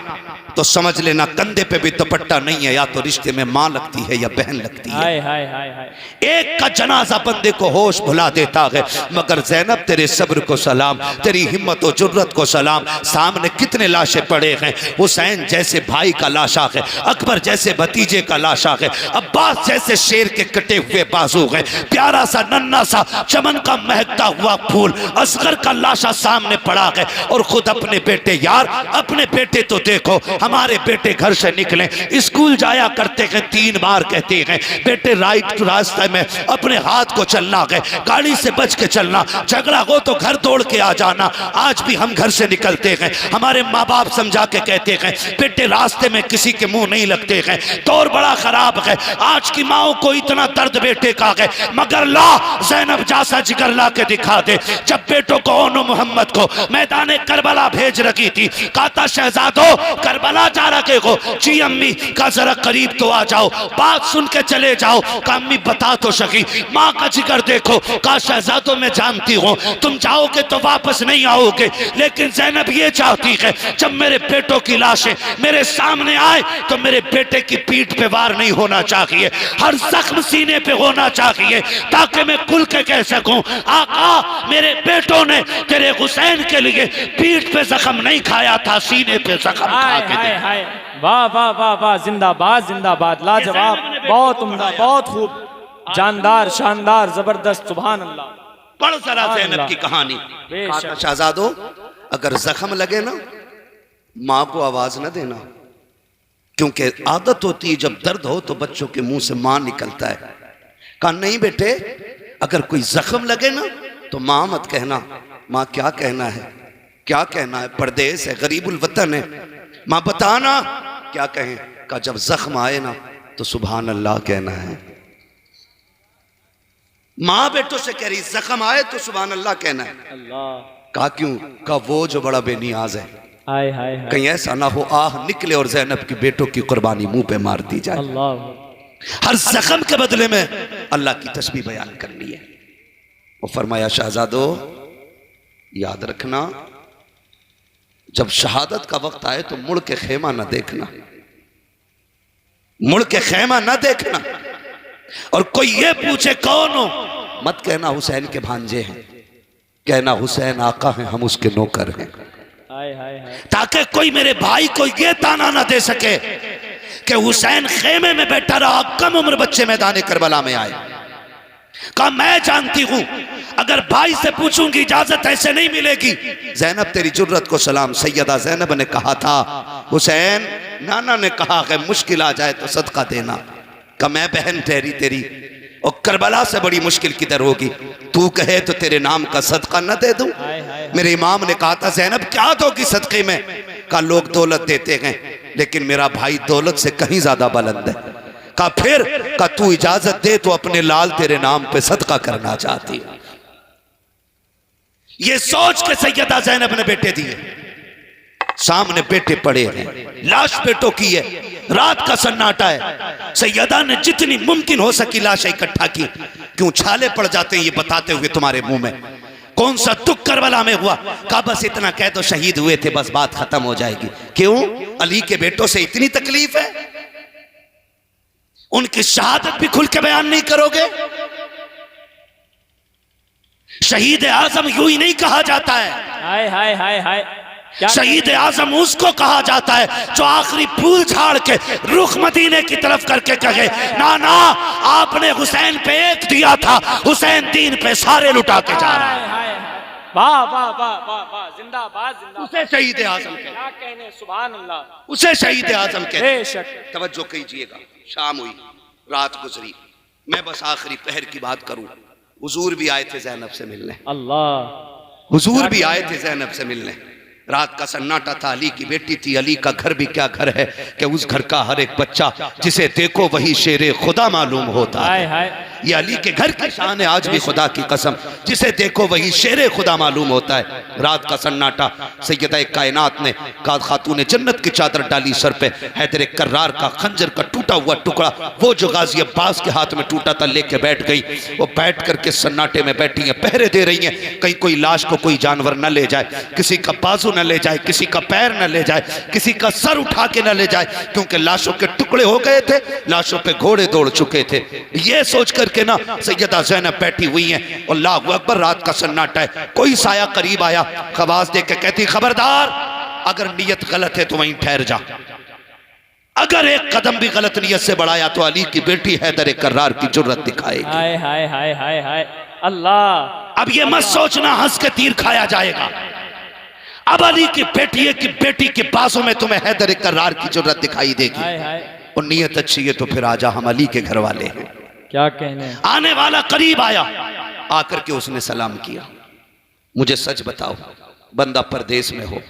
तो समझ लेना कंधे पे भी दुपट्टा नहीं है, या तो रिश्ते में मां लगती है या बहन लगती है। हाय हाय हाय हाय, एक का जनाजा बंदे को होश भुला देता है। मगर ज़ैनब तेरे सब्र को सलाम, तेरी हिम्मत और जुर्रत को सलाम। सामने कितने लाशें पड़े हैं। हुसैन जैसे भाई का लाशा है, अकबर जैसे भतीजे का लाशा है, अब्बास जैसे शेर के कटे हुए बाजू है, प्यारा सा नन्ना सा चमन का महकता हुआ फूल असगर का लाशा सामने पड़ा है। और खुद अपने बेटे, यार अपने बेटे तो देखो, हमारे बेटे घर से निकले स्कूल जाया करते हैं, 3 बार कहते हैं बेटे राइट रास्ते में अपने हाथ को चलना है, गाड़ी से बच के चलना, झगड़ा हो तो घर तोड़ के आ जाना। आज भी हम घर से निकलते हैं, हमारे माँ बाप समझा के कहते हैं बेटे रास्ते में किसी के मुंह नहीं लगते हैं, दौर बड़ा खराब है। आज की माओ को इतना दर्द बेटे का है, मगर ला ज़ैनब जैसा जिगर ला के दिखा दे। जब बेटों को ओनो मोहम्मद को मैदान करबला भेज रखी थी, कहता शहजादो करबला जा रखे हो जी अम्मी का जरा करीब तो आ जाओ, बात सुन के चले जाओ। का अम्मी बता तो सकी, माँ का जिगर देखो। का शहजादो मैं जानती हूँ तुम जाओगे तो वापस नहीं आओगे, लेकिन ज़ैनब ये चाहती है जब मेरे बेटों की लाशें मेरे सामने आए तो मेरे बेटे की पीठ पे वार नहीं होना चाहिए, हर जख्म सीने पे होना चाहिए, ताकि मैं खुल के कह सकूं आका मेरे बेटों ने तेरे हुसैन के लिए पीठ पे जख्म नहीं खाया था, सीने पे जख्म खा के हाय हाय, वाह वाह वाह वाह, जिंदाबाद जिंदाबाद, लाजवाब, बहुत उम्दा, बहुत खूब, जानदार, शानदार, जबरदस्त, सुभान अल्लाह। पढ़ जरा ज़ैनब की कहानी। बेशक। शहजादो अगर जख्म लगे ना माँ को आवाज न देना, क्योंकि आदत होती है जब दर्द हो तो बच्चों के मुंह से माँ निकलता है। कहा नहीं बेटे, अगर कोई जख्म लगे ना तो माँ मत कहना। माँ क्या कहना है, क्या कहना है, परदेश है, गरीबुल वतन है, माँ बताना क्या कहें। का जब जख्म आए ना तो सुभान अल्लाह कहना है। माँ बेटों से कह रही जख्म आए तो सुभान अल्लाह कहना है। अल्लाह, कहा क्यों? का वो जो बड़ा बेनियाज है, हाय हाय हाय, कहीं ऐसा ना हो आह निकले और ज़ैनब की बेटों की कुर्बानी मुंह पे मार दी जाए। अल्लाह, हर जख्म के बदले में अल्लाह की तस्बीह बयान करनी है। वो फरमाया शहजादो याद रखना, जब शहादत का वक्त आए तो मुड़ के खेमा ना देखना, मुड़ के खेमा ना देखना। और कोई ये पूछे कौन हो, मत कहना हुसैन के भांजे हैं, कहना हुसैन आका हैं, हम उसके नौकर हैं। हाय हाय हाय, ताकि कोई मेरे भाई को ये ताना ना दे सके कि हुसैन खेमे में बैठा रहा, कम उम्र बच्चे मैदान करबला में आए। कहा मैं जानती हूं अगर भाई से पूछूंगी इजाजत ऐसे नहीं मिलेगी। ज़ैनब तेरी जुर्रत को सलाम। सैयदा ज़ैनब ने कहा था हुसैन, नाना ने कहा है मुश्किल आ जाए तो सदका देना। कहा मैं बहन ठहरी तेरी, और करबला से बड़ी मुश्किल किधर होगी? तू कहे तो तेरे नाम का सदका न दे दूं? मेरे इमाम ने कहा था ज़ैनब क्या दोगी सदके में? कहा लोग दौलत देते हैं लेकिन मेरा भाई दौलत से कहीं ज्यादा बुलंद है। कहा फिर? कहा तू इजाजत दे तो अपने लाल तेरे नाम पे सदका करना चाहती है। ये सोच के सैयदा ज़ैनब ने बेटे दिए। सामने बेटे पड़े हैं, लाश पेटों की है, रात का सन्नाटा है। सैयदा ने जितनी मुमकिन हो सकी लाशें इकट्ठा की। क्यों छाले पड़ जाते हैं ये बताते हुए तुम्हारे मुंह में? कौन सा दुख करबला में हुआ? कहा बस इतना कह दो शहीद हुए थे, बस बात खत्म हो जाएगी। क्यों? अली के बेटों से इतनी तकलीफ है? उनकी शहादत भी खुल के बयान नहीं करोगे? शहीद आजम यूं ही नहीं कहा जाता है। हाय हाय हाय हाय, शहीद आजम उसको कहा जाता है जो आखिरी फूल झाड़ के रुख मदीने की तरफ करके कहे ना ना आपने हुसैन पे एक दिया था, हुसैन दीन पे सारे लुटा के जा रहा है। वाह वाह वाह वाह वाह, जिंदाबाद जिंदाबाद। उसे शहीद आजम कहते, क्या कहने, सुभान अल्लाह, उसे शहीद आजम कहते। बेशक। तवज्जो कीजिएगा, शाम हुई, रात गुजरी, मैं बस आखिरी पहर की बात करूं। हुजूर भी आए थे ज़ैनब से मिलने, अल्लाह, हुजूर भी आए थे ज़ैनब से मिलने। रात का सन्नाटा था, अली की बेटी थी। अली का घर भी क्या घर है कि उस घर का हर एक बच्चा जिसे देखो वही शेरे खुदा मालूम होता है। ये अली के घर की शान है आज भी, खुदा की कसम, जिसे देखो वही शेरे खुदा मालूम होता है। रात का सन्नाटा, सैयदा कायनात ने खातून जन्नत की चादर डाली सर पे, हैदर कर्रार का खंजर का टूटा हुआ टुकड़ा वो जो गाजी अब्बास के हाथ में टूटा था लेके बैठ गई। वो बैठ करके सन्नाटे में बैठी है, पहरे दे रही है कहीं कोई लाश को कोई जानवर न ले जाए, किसी का बाजू न ले जाए, किसी का पैर न ले जाए, किसी का सर उठा के न ले जाए, क्योंकि लाशों के टुकड़े हो गए थे, लाशों पे घोड़े दौड़ चुके थे। ये सोच करके ना सैयदा ज़ैनब बैठी हुई हैं। अल्लाहु अकबर, रात का सन्नाटा है। कोई साया करीब आया, आवाज दे के कहती खबरदार, अगर नीयत गलत है तो वहीं ठहर जा, अगर एक कदम भी गलत नीयत से बढ़ाया तो अली की बेटी हैदर कर्रार की जुर्रत दिखाएगी। हाय हाय हाय हाय हाय, अल्लाह। अब ये मत सोचना हंस के तीर खाया जाएगा। अब अली की बेटी के बाजों में तुम्हें हैदर कर्रार की जुर्रत दिखाई देगी। हाय हाय, और नीयत अच्छी है तो फिर आजा, हम अली के घर वाले हैं। क्या कहने। आने वाला करीब आया, आकर के उसने सलाम किया। मुझे सच बताओ, बंदा परदेश में हो,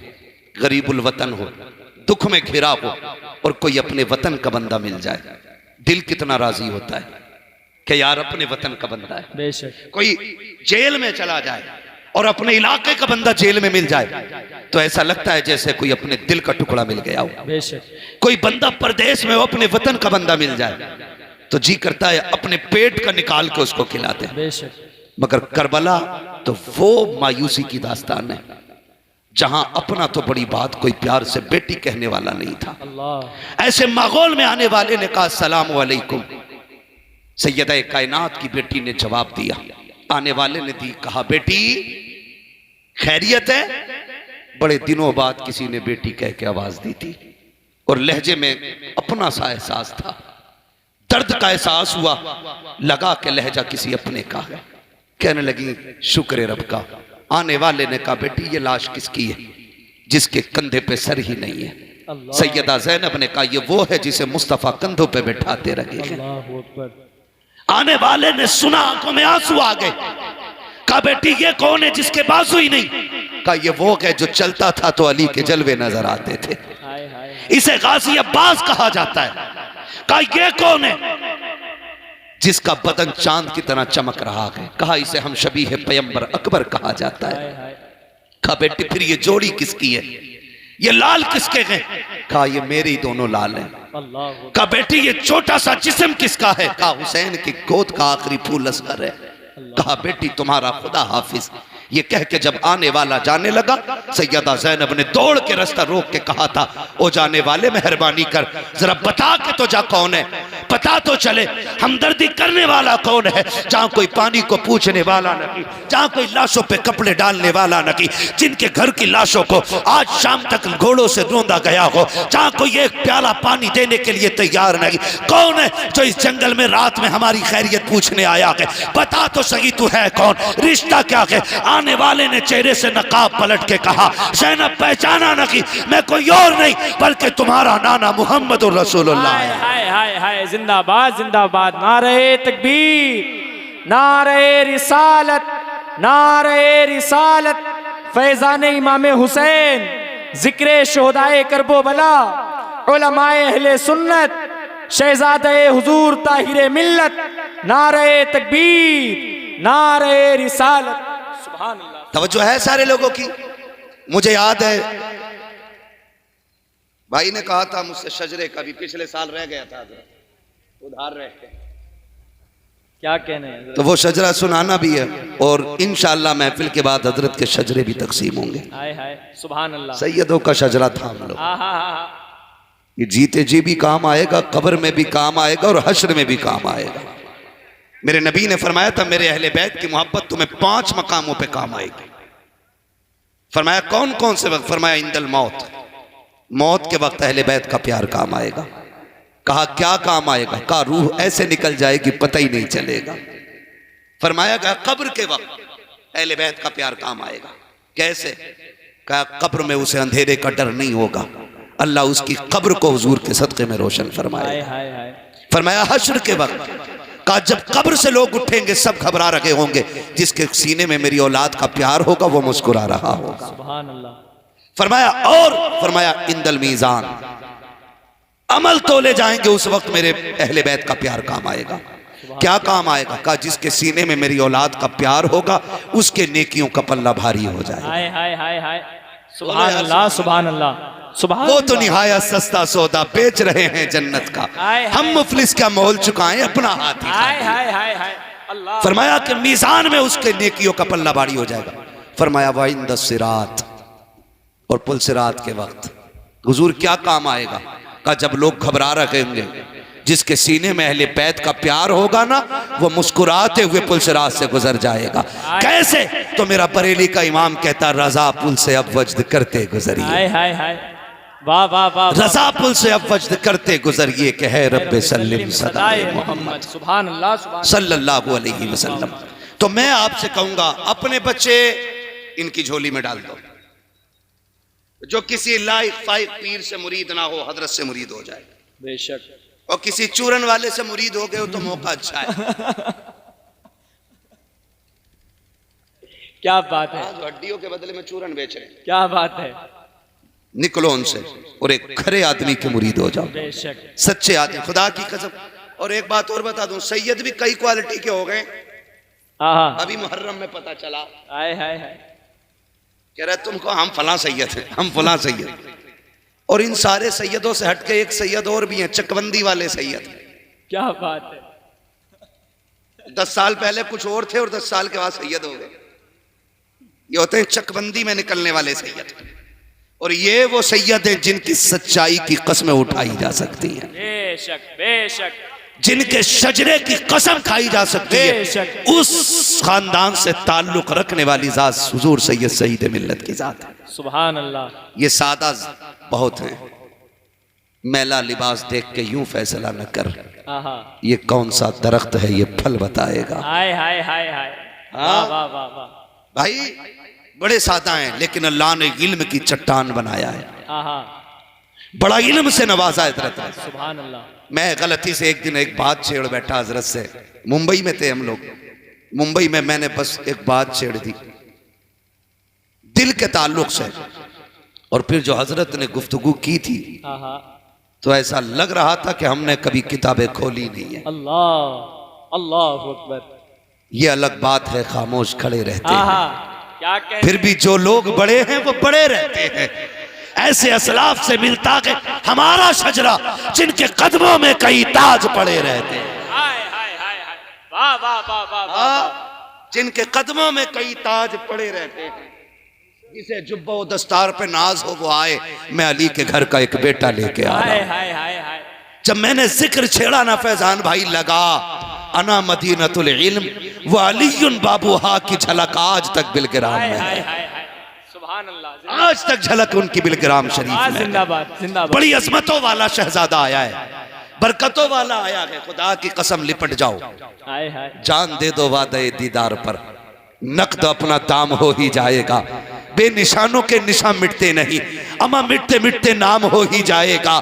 गरीबुल वतन हो, दुख में घिरा हो और कोई अपने वतन का बंदा मिल जाए, दिल कितना राजी होता है कि यार अपने वतन का बंदा है। बेशक। कोई जेल में चला जाए और अपने इलाके का बंदा जेल में मिल जाए तो ऐसा लगता है जैसे कोई अपने दिल का टुकड़ा मिल गया हो। बेशक। कोई बंदा परदेश में हो, अपने वतन का बंदा मिल जाए तो जी करता है अपने पेट का निकाल के उसको खिलाते हैं। बेशक। मगर करबला तो वो मायूसी की दास्तान है जहां अपना तो बड़ी बात, कोई प्यार से बेटी कहने वाला नहीं था। अल्लाह। ऐसे माहौल में आने वाले ने कहा सलाम वालेकुम। सैयदा कायनात की बेटी ने जवाब दिया। आने वाले ने दी, कहा बेटी खैरियत है? बड़े दिनों बाद किसी ने बेटी कह के आवाज दी थी और लहजे में अपना सा एहसास था, दर्द का एहसास हुआ, लगा के लहजा किसी अपने का है। कहने लगी शुक्र रब का। आने वाले ने कहा बेटी ये लाश किसकी है जिसके कंधे पे सर ही नहीं है? सैयदा ज़ैनब ने कहा ये वो है जिसे मुस्तफ़ा कंधों पे बैठाते रहे। अल्लाहू अकबर। आने वाले ने सुना, आंखों में आंसू आ गए। कहा बेटी ये कौन है जिसके बाजू ही नहीं? कहा ये वो है जो चलता था तो अली के जलवे नजर आते थे, हाय हाय, इसे गाजी अब्बास कहा जाता है। कहा ये कौन है जिसका बदन चांद की तरह चमक रहा है? कहा इसे हम शबीह पैगंबर अकबर कहा जाता है। हाय हाय, कहा बेटी फिर ये जोड़ी किसकी है, ये लाल किसके हैं? कहा ये मेरे ही दोनों लाल हैं। अल्लाह। कहा बेटी ये छोटा सा जिस्म किसका है? कहा हुसैन की गोद का आखिरी फूल असगर है। कहा बेटी तुम्हारा खुदा हाफिज। ये कह के जब आने वाला जाने लगा, सैयदा ज़ैनब ने दौड़ के रास्ता रोक के कहा था ओ जाने वाले मेहरबानी कर, जरा बता के तो जा कौन है, पता तो चले हमदर्दी करने वाला कौन है। जहाँ कोई पानी को पूछने वाला नहीं, जहाँ कोई लाशों पे कपड़े डालने वाला नहीं, जिनके घर की लाशों को आज शाम तक घोड़ों से रौंदा गया हो, जहाँ कोई एक प्याला पानी देने के लिए तैयार नहीं, कौन है जो इस जंगल में रात में हमारी खैरियत पूछने आया है? बता तो सही तू है कौन, रिश्ता क्या है? जाने वाले ने चेहरे से नकाब पलट के कहा, ज़ैनब पहचाना न कि मैं कोई और नहीं बल्कि तुम्हारा नाना मोहम्मद रसूलुल्लाह है। हाय हाय हाय, जिंदाबाद जिंदाबाद, नारे तकबीर, नारे रिसालत, नारे रिसालत, फैजान इमाम हुसैन, जिक्र शोहदाए करबो बला, उलमाए अहले सुन्नत, शहजादे हुजूर ताहिरे मिल्लत, नारे तकबीर, नारे रिसालत। सुभान अल्लाह। तवज्जो है सारे लोगों की। मुझे याद है भाई ने कहा था मुझसे शजरे का भी पिछले साल रह गया था, उधार रह गया, क्या कहने हैं? तो वो शजरा सुनाना भी है और इंशाअल्लाह महफिल के बाद हजरत के शजरे भी तकसीम होंगे। हाय हाय, सुभान अल्लाह। सैयदों का शजरा था हम लोग। ये जीते जी भी काम आएगा, कब्र में भी काम आएगा और हश्र में भी काम आएगा। मेरे नबी ने फरमाया था मेरे अहले बैत की मोहब्बत तुम्हें 5 मकामों पे काम आएगी। फरमाया कौन कौन से वक्त? फरमाया इंदल मौत, मौत के वक्त अहले बैत का प्यार काम आएगा। कहा क्या काम आएगा? कहा रूह ऐसे निकल जाएगी पता ही नहीं चलेगा। फरमाया कहा कब्र के वक्त अहले बैत का प्यार काम आएगा। कैसे? कहा कब्र में उसे अंधेरे का डर नहीं होगा, अल्लाह उसकी कब्र को हुजूर के सदक़े में रोशन फरमाए। फरमाया हश्र के वक्त, कहा जब कब्र से लोग उठेंगे सब घबरा रहे होंगे, जिसके सीने में मेरी औलाद का प्यार होगा वो मुस्कुरा रहा होगा। सुभान अल्लाह। फरमाया और फरमाया इंदल मीज़ान, अमल तोले जाएंगे उस वक्त मेरे अहले बैत का प्यार काम आएगा। क्या काम आएगा? कहा जिसके सीने में मेरी औलाद का प्यार होगा उसके नेकियों का पल्ला भारी हो जाएगा। हाय हाय हाय हाय, सुभान अल्लाह, सुभान अल्लाह, सुभान। वो तो निहायत सस्ता सौदा बेच रहे हैं जन्नत का, हम मुफलिस का मोल चुकाएं अपना हाथ ही। हाय हाय हाय हाय, अल्लाह। फरमाया कि मीज़ान में उसके नेकियों का पल्ला भारी हो जाएगा। फरमाया वाइंद सिरात, और पुल सिरात के वक्त हुजूर क्या काम आएगा? का जब लोग घबरा रहे होंगे, जिसके सीने में अहले बैत का प्यार होगा ना वो मुस्कुराते हुए पुल सिरात से गुजर जाएगा। कैसे? तो मेरा बरेली का इमाम कहता रजा पुल से अब वज्द करते गुजरिए। हाय हाय हाय, वाह वाह वाह। रजा पुल से अब वज्द करते गुजरिए कि है रब्बे सल्लिम सदाए मोहम्मद। सुभान अल्लाह, सुभान सल्लल्लाहु अलैहि वसल्लम। तो मैं आपसे कहूंगा अपने बच्चे इनकी झोली में डाल दो, जो किसी लाइक फाइक पीर से मुरीद ना हो हजरत से मुरीद हो जाए। बेशक। और किसी चूरन वाले से मुरीद हो गए हो तो मौका अच्छा है। क्या बात है, जो हड्डियों के बदले में चूरन बेच रहे हैं, क्या बात है। निकलो उनसे और एक खरे आदमी के मुरीद हो जाओ, बेशक, सच्चे आदमी, खुदा की कसम। और एक बात और बता दूं, सैयद भी कई क्वालिटी के हो गए। अभी मुहर्रम में पता चला, हाय हाय हाय, कह रहे तुमको हम फलां सैयद हैं, हम फलां सैयद। और इन सारे सैयदों से हटके एक सैयद और भी हैं, चकबंदी वाले सैयद। क्या बात है। 10 साल पहले कुछ और थे और 10 साल के बाद सैयद हो गए। ये होते हैं चकबंदी में निकलने वाले सैयद। और ये वो सैयद हैं जिनकी सच्चाई की कस्में उठाई जा सकती हैं, बेशक बेशक, जिनके शजरे की कसम खाई जा सकती है। उस खानदान से ताल्लुक रखने वाली जात हुजूर सैयद सईद मिल्लत की जात है। सुभान अल्लाह। ये सादा बहुत है, मैला लिबास देख के यूं फैसला न कर, ये कौन सा दरख्त है ये फल बताएगा। हाय हाय हाय हाय, वाह वाह वाह वाह। भाई बड़े सादा हैं लेकिन अल्लाह ने इल्म की चट्टान बनाया है, बड़ा इल्म से नवाजा हजरत है। सुभान अल्लाह। मैं गलती से एक दिन एक बात छेड़ बैठा हजरत से, मुंबई में थे हम लोग, मुंबई में मैंने बस एक बात छेड़ दी दिल के ताल्लुक से, और फिर जो हजरत ने गुफ्तगू की थी तो ऐसा लग रहा था कि हमने कभी किताबें खोली नहीं है। अल्लाह अल्लाह अकबर। ये अलग बात है खामोश खड़े रहते हैं, क्या फिर भी जो लोग बड़े हैं वो बड़े रहते हैं। ऐसे असलाफ से मिलता के हमारा शजरा जिनके कदमों में कई ताज पड़े रहते हैं। हाय हाय हाय हाय, वाह वाह वाह वाह वाह। जिनके कदमों में कई ताज पड़े रहते हैं, जिसे जुब्बा व दस्तार पे नाज हो वो आए, मैं अली के घर का एक बेटा लेके आ रहा हूं। जब मैंने जिक्र छेड़ा ना फैजान भाई लगा, अना मदीनतुल इल्म व अलीयुन बाबूहा की झलक आज तक बिलग्राम में है। सुभान अल्लाह, आज तक झलक उनकी बिलग्राम शरीफ में। जिंदाबाद जिंदाबाद। बड़ी अजमतों वाला शहजादा आया है, बरकतों वाला आया है, खुदा की कसम लिपट जाओ, हाय हाय, जान दे दो वादे दीदार पर, नकद अपना दाम हो ही जाएगा। बेनिशानों के निशान मिटते नहीं, अमा मिटते मिटते नाम हो ही जाएगा।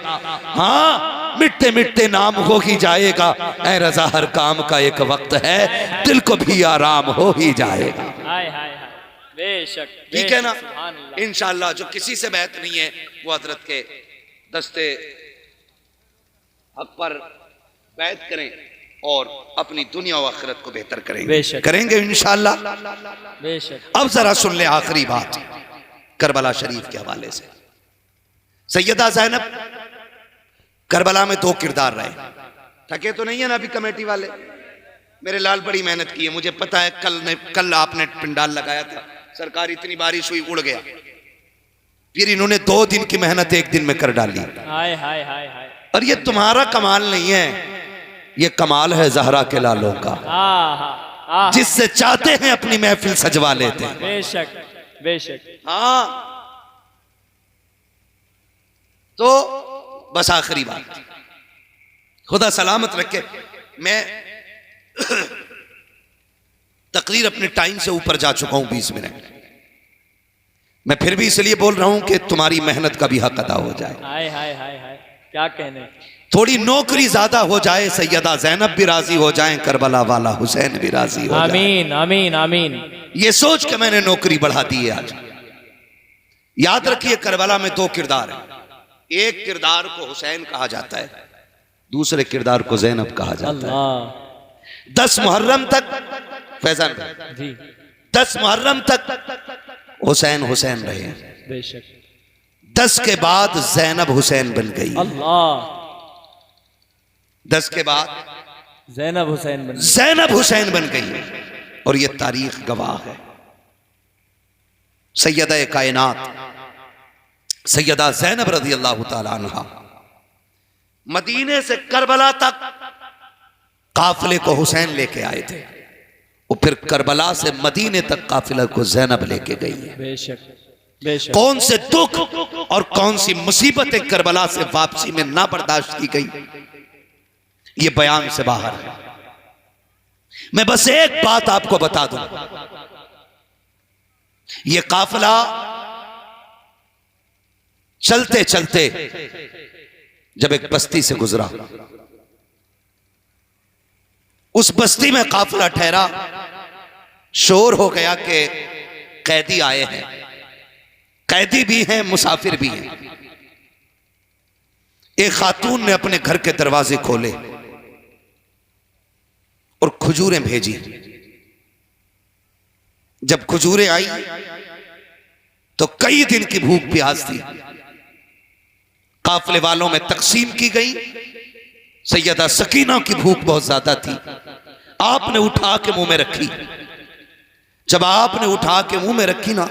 हाँ, मिटते मिटते नाम हो ही जाएगा। ऐ रजा हर काम का एक वक्त है, दिल को भी आराम हो ही जाएगा। हाय हाय हाय, बेशक। ठीक है ना? सुभान अल्लाह। इंशाअल्लाह जो किसी से बैत नहीं है वो हजरत के दस्ते हक पर बैत करें और अपनी दुनिया और आखिरत को बेहतर करेंगे, करेंगे इंशाअल्लाह। बेशक। अब जरा सुन ले आखिरी बात करबला शरीफ के हवाले से। सैयदा ज़ैनब करबला में 2 किरदार रहे। थके तो नहीं है ना अभी कमेटी वाले? मेरे लाल बड़ी मेहनत की है, मुझे पता है। कल आपने पिंडाल लगाया था, सरकार इतनी बारिश हुई उड़ गया, फिर इन्होंने 2 दिन की मेहनत 1 दिन में कर डाली। हाय हाय हाय हाय। और ये तुम्हारा कमाल नहीं है, ये कमाल है ज़हरा के लालों का, जिससे चाहते हैं अपनी महफिल सजवा लेते हैं। बेशक बेशक। हाँ, तो बस आखिरी बात, खुदा सलामत रखे। मैं तकरीर अपने टाइम से ऊपर जा चुका हूं 20 मिनट। मैं फिर भी इसलिए बोल रहा हूं कि तुम्हारी मेहनत का भी हक अदा हो जाए। हाय हाय हाय हाय, क्या कहने। थोड़ी नौकरी ज्यादा हो जाए, सैयदा ज़ैनब भी राजी हो जाएं, करबला वाला हुसैन भी राजी हो जाए। आमीन आमीन आमीन। ये सोच के मैंने नौकरी बढ़ा दी है आज। याद रखिए, करबला में 2 किरदार हैं। एक किरदार को हुसैन कहा जाता है, दूसरे किरदार को ज़ैनब कहा जाता है। 10 मुहर्रम तक फैजान जी, 10 मुहर्रम तक हुसैन हुसैन रहे हैं। बेशक। 10 के बाद ज़ैनब हुसैन बन गई। अल्लाह। 10 के बाद ज़ैनब हुसैन बन गई। ज़ैनब हुसैन बन गई, और ये तारीख गवाह है। सैयदा कायनात सैयदा ज़ैनब रज़ी अल्लाह ताला अन्हा मदीने से करबला तक काफिले को हुसैन लेके आए थे, और फिर करबला से मदीने तक काफिले को ज़ैनब लेके गई है। बेशक बेशक। कौन से दुख और कौन सी मुसीबतें करबला से वापसी में ना बर्दाश्त की गई, ये बयान से बाहर है। मैं बस एक बात आपको बता दूं, ये काफिला चलते चलते जब एक बस्ती से गुजरा, उस बस्ती में काफिला ठहरा, शोर हो गया कि कैदी आए हैं। कैदी भी हैं, मुसाफिर भी हैं। एक खातून ने अपने घर के दरवाजे खोले और खजूरें भेजी। जब खजूरें आई तो कई दिन की भूख प्यास थी, काफिले वालों में तकसीम की गई। सैयदा सकीना की भूख बहुत ज्यादा थी, आपने उठा के मुंह में रखी। जब आपने उठा के मुंह में रखी ना,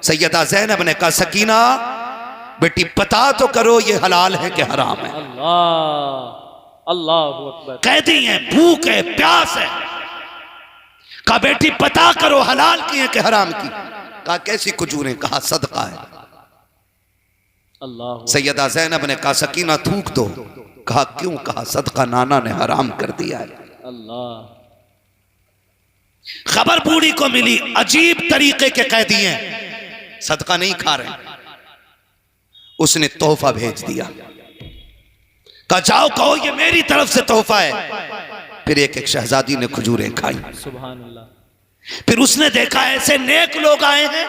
सैयदा ज़ैनब ने कहा, सकीना बेटी पता तो करो ये हलाल है कि हराम है। अल्लाह अल्लाहु अकबर। कैदी है, भूख है, प्यास है। कहा बेटी पता करो हलाल की है कि हराम की। कहा कैसी खजूरें? कहा सदका है। अल्लाह। सैयदा ज़ैनब ने कहा सकीना थूक दो। कहा क्यों? कहा सदका नाना ने हराम कर दिया है। अल्लाह। खबर बूढ़ी को मिली, अजीब तरीके के कैदी हैं, सदका नहीं खा रहे। उसने तोहफा भेज दिया, कहा जाओ कहो ये मेरी तरफ से तोहफा है। फिर एक एक शहजादी ने खजूरें खाई। सुभान अल्लाह। फिर उसने देखा ऐसे नेक लोग आए हैं,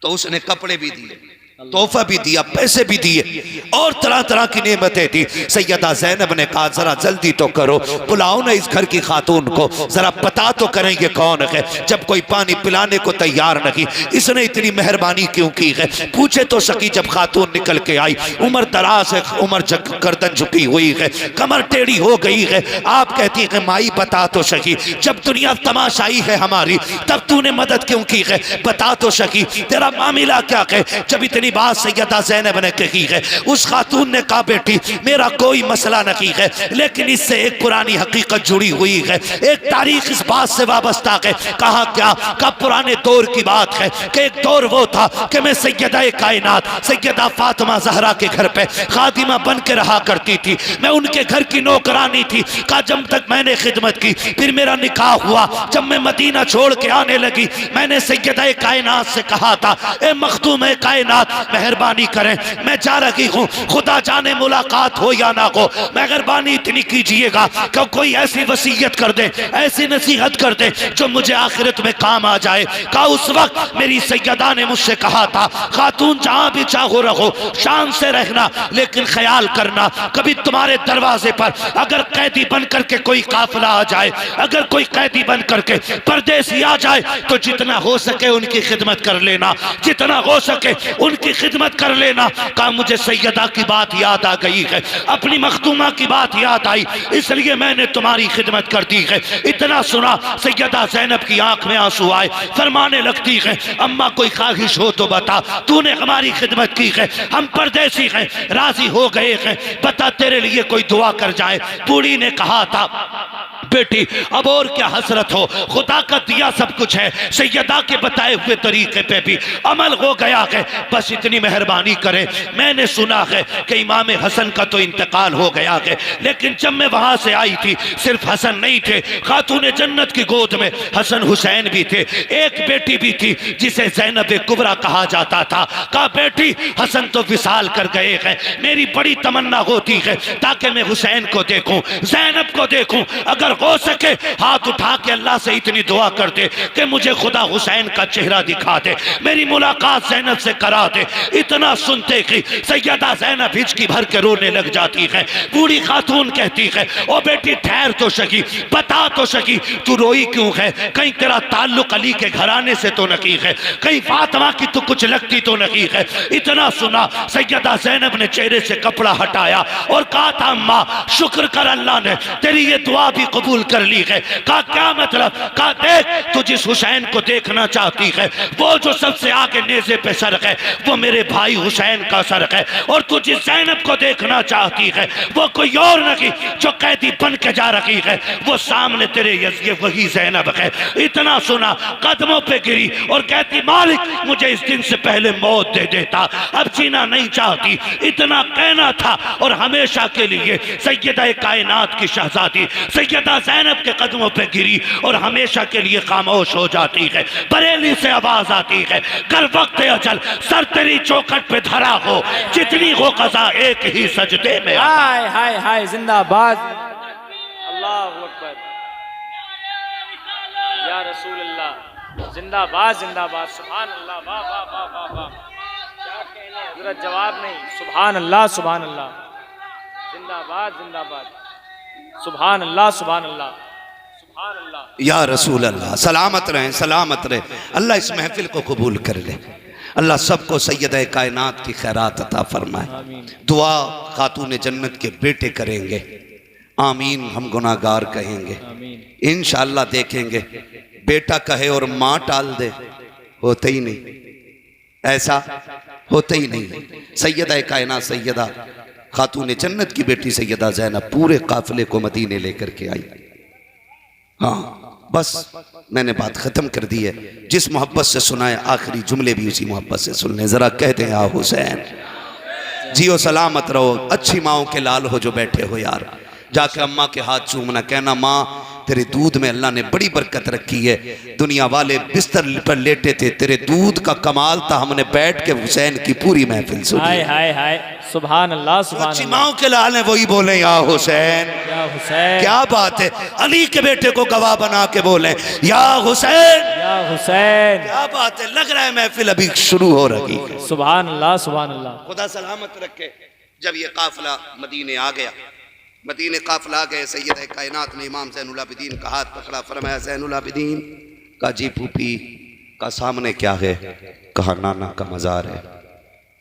तो उसने कपड़े भी दिए, तोहफा भी दिया, पैसे भी दिए, और तरह तरह की नेमतें दी। सैयदा ज़ैनब ने कहा जरा जल्दी तो करो, बुलाओ ना इस घर की खातून को, जरा पता तो करें ये कौन है। जब कोई पानी पिलाने को तैयार नहीं, इसने इतनी मेहरबानी क्यों की है? पूछे तो सकी। जब खातून निकल के आई, उम्र दराज है, उम्र गर्दन झुकी हुई है, कमर टेढ़ी हो गई है। आप कहती है माई बता तो सकी, जब दुनिया तमाशाई है हमारी, तब तूने मदद क्यों की है? बता तो सकी, तेरा मामला क्या है? जब इतनी इतनी बात सैयदा ज़ैनब ने कही है। उस खातून ने कहा बेटी मेरा कोई मसला नहीं है, लेकिन इससे एक पुरानी हकीकत जुड़ी हुई है, एक तारीख इस बात से वाबस्ता है। कहा क्या? का पुराने दौर की बात है कि एक दौर वो था कि मैं सैयदा कायनात सैयदा फातिमा ज़हरा के घर पे खादिमा बन के रहा करती थी, मैं उनके घर की नौकरानी थी। कहा जब तक मैंने खिदमत की, फिर मेरा निकाह हुआ, जब मैं मदीना छोड़ के आने लगी, मैंने सैयदा कायनात से कहा था ए मखदूम कायनात मेहरबानी करें, मैं जा रही हूँ, खुदा जाने मुलाकात हो या ना हो, मेहरबानी इतनी कीजिएगा कि कोई ऐसी वसीयत कर दे, ऐसी नसीहत कर दे जो मुझे आखिरत में काम आ जाए। कहा उस वक्त मेरी सैयदा ने मुझसे कहा था खातून जहां भी चाहो रहो, शान से रहना, लेकिन ख्याल करना कभी तुम्हारे दरवाजे पर अगर कैदी बन करके कोई काफिला आ जाए, अगर कोई कैदी बन करके परदेसी आ जाए, तो जितना हो सके उनकी खिदमत कर लेना, जितना हो सके उनकी खिदमत कर लेना। कहा मुझे सैयदा की बात याद आ गई है, अपनी मखदूमा की बात याद आई, इसलिए मैंने तुम्हारी खिदमत कर दी है। इतना सुना सैयदा ज़ैनब की आंख में आंसू आए, फरमाने लगती है अम्मा कोई ख्वाहिश हो तो बता, तूने हमारी खिदमत की है, हम परदेसी हैं, राजी हो गए हैं, बता तेरे लिए कोई दुआ कर जाए। बूढ़ी ने कहा था बेटी अब और क्या हसरत हो, खुदा का दिया सब कुछ है, सैयदा के बताए हुए तरीके पे भी अमल हो गया है, बस इतनी मेहरबानी करे। मैंने सुना है कि इमाम हसन का तो इंतकाल हो गया है, लेकिन जब मैं वहां से आई थी सिर्फ हसन नहीं थे, खातून जन्नत की गोद में हसन हुसैन भी थे, एक बेटी भी थी जिसे ज़ैनब कुबरा कहा जाता था। कहा बेटी हसन तो विसाल कर गए हैं, मेरी बड़ी तमन्ना होती है ताकि मैं हुसैन को देखूं, ज़ैनब को देखूं, अगर हो सके हाथ उठा के अल्लाह से इतनी दुआ कर दे कि मुझे खुदा हुसैन का चेहरा दिखा दे, मेरी मुलाकात ज़ैनब से करा दे। इतना सुनते कि सैयदा ज़ैनब हिचकी भर के रोने लग जाती है। बूढ़ी खातून कहती है ओ बेटी ठहर तो सकी, बता तो सकी तू रोई क्यों है, कहीं तेरा ताल्लुक अली के घराने से तो नहीं है, कहीं फातिमा की तो कुछ लगती तो नहीं है। इतना सुना सैयदा ज़ैनब ने चेहरे से कपड़ा हटाया और कहा था अम्मा शुक्र कर अल्लाह ने तेरी ये दुआ भी कबूल कर ली है। कहा क्या मतलब? कहा देख तू जिस हुसैन को देखना चाहती है वो जो सबसे आगे नेज़े पे सर है वो मेरे भाई हुसैन का सर है, और तू जिस ज़ैनब को देखना चाहती है वो कोई और नहीं जो कैदी बन के जा रही है, वो सामने तेरे ये वही ज़ैनब है। इतना सुना कदमों पे गिरी और कहती मालिक मुझे इस दिन से पहले मौत दे देता, अब जीना नहीं चाहती। इतना कहना था और हमेशा के लिए सैयदा कायनात की शहजादी सैयदा ज़ैनब के कदमों पे गिरी और हमेशा के लिए खामोश हो जाती है। बरेली से आवाज आती है कर वक्त अजल सर तेरी चौखट पे धरा हो, जितनी हो कज़ा एक ही सजदे में। हाय हाय हाय जिंदाबाद, अल्लाहु अकबर, या रसूल अल्लाह, जिंदाबाद जिंदाबाद, सुभान अल्लाह, वाह वाह वाह वाह वाह, क्या कहने हजरत, जवाब नहीं, सुभान अल्लाह सुभान अल्लाह, जिंदाबाद जिंदाबाद, सुभान अल्लाह सुभान अल्लाह सुभान अल्लाह, या रसूल अल्लाह। सलामत रहें सलामत रहे, अल्लाह इस महफिल को कबूल कर ले, अल्लाह सबको सैयदा कायनात की खैरात अता फरमाए। दुआ खातून जन्नत के बेटे करेंगे, आमीन, हम गुनाहगार कहेंगे, इंशाअल्लाह देखेंगे। बेटा कहे और माँ टाल दे, होते ही नहीं, ऐसा होते ही नहीं। सैयदा कायनात सैयदा खातून जन्नत की बेटी सैयदा ज़ैनब पूरे काफिले को मदीने लेकर के आई। हाँ बस मैंने बात खत्म कर दी है, जिस मोहब्बत से सुनाए आखिरी जुमले भी उसी मोहब्बत से सुनने। जरा कहते हैं आ हुसैन, जियो सलामत रहो, अच्छी माओ के लाल हो जो बैठे हो यार, जाके अम्मा के हाथ चूमना, कहना माँ तेरे दूध में अल्लाह ने बड़ी बरकत रखी है, दुनिया वाले बिस्तर पर लेटे थे, तेरे दूध का कमाल था, हमने बैठ के हुसैन की पूरी महफिल सुनी। हाय हाय हाय, सुभान अल्लाह सुभान अच्छी अल्लाह, माओ के लाल है वही बोले या हुसैन, या हुसैन, क्या बात है, अली के बेटे को गवाह बना के बोले या हुसैन, या हुसैन, क्या बात है, लग रहा है महफिल अभी शुरू हो रही है। सुभान अल्लाह सुभान अल्लाह। खुदा सलामत रखे। जब ये काफिला मदीने आ गया, मदीने काफिला आ गए, सैयद कायनात ने इमाम ज़ैनुल आबिदीन का हाथ पकड़ा, फरमाया ज़ैनुल आबिदीन का जी फूफी का सामने क्या है? कहा नाना का मज़ार है।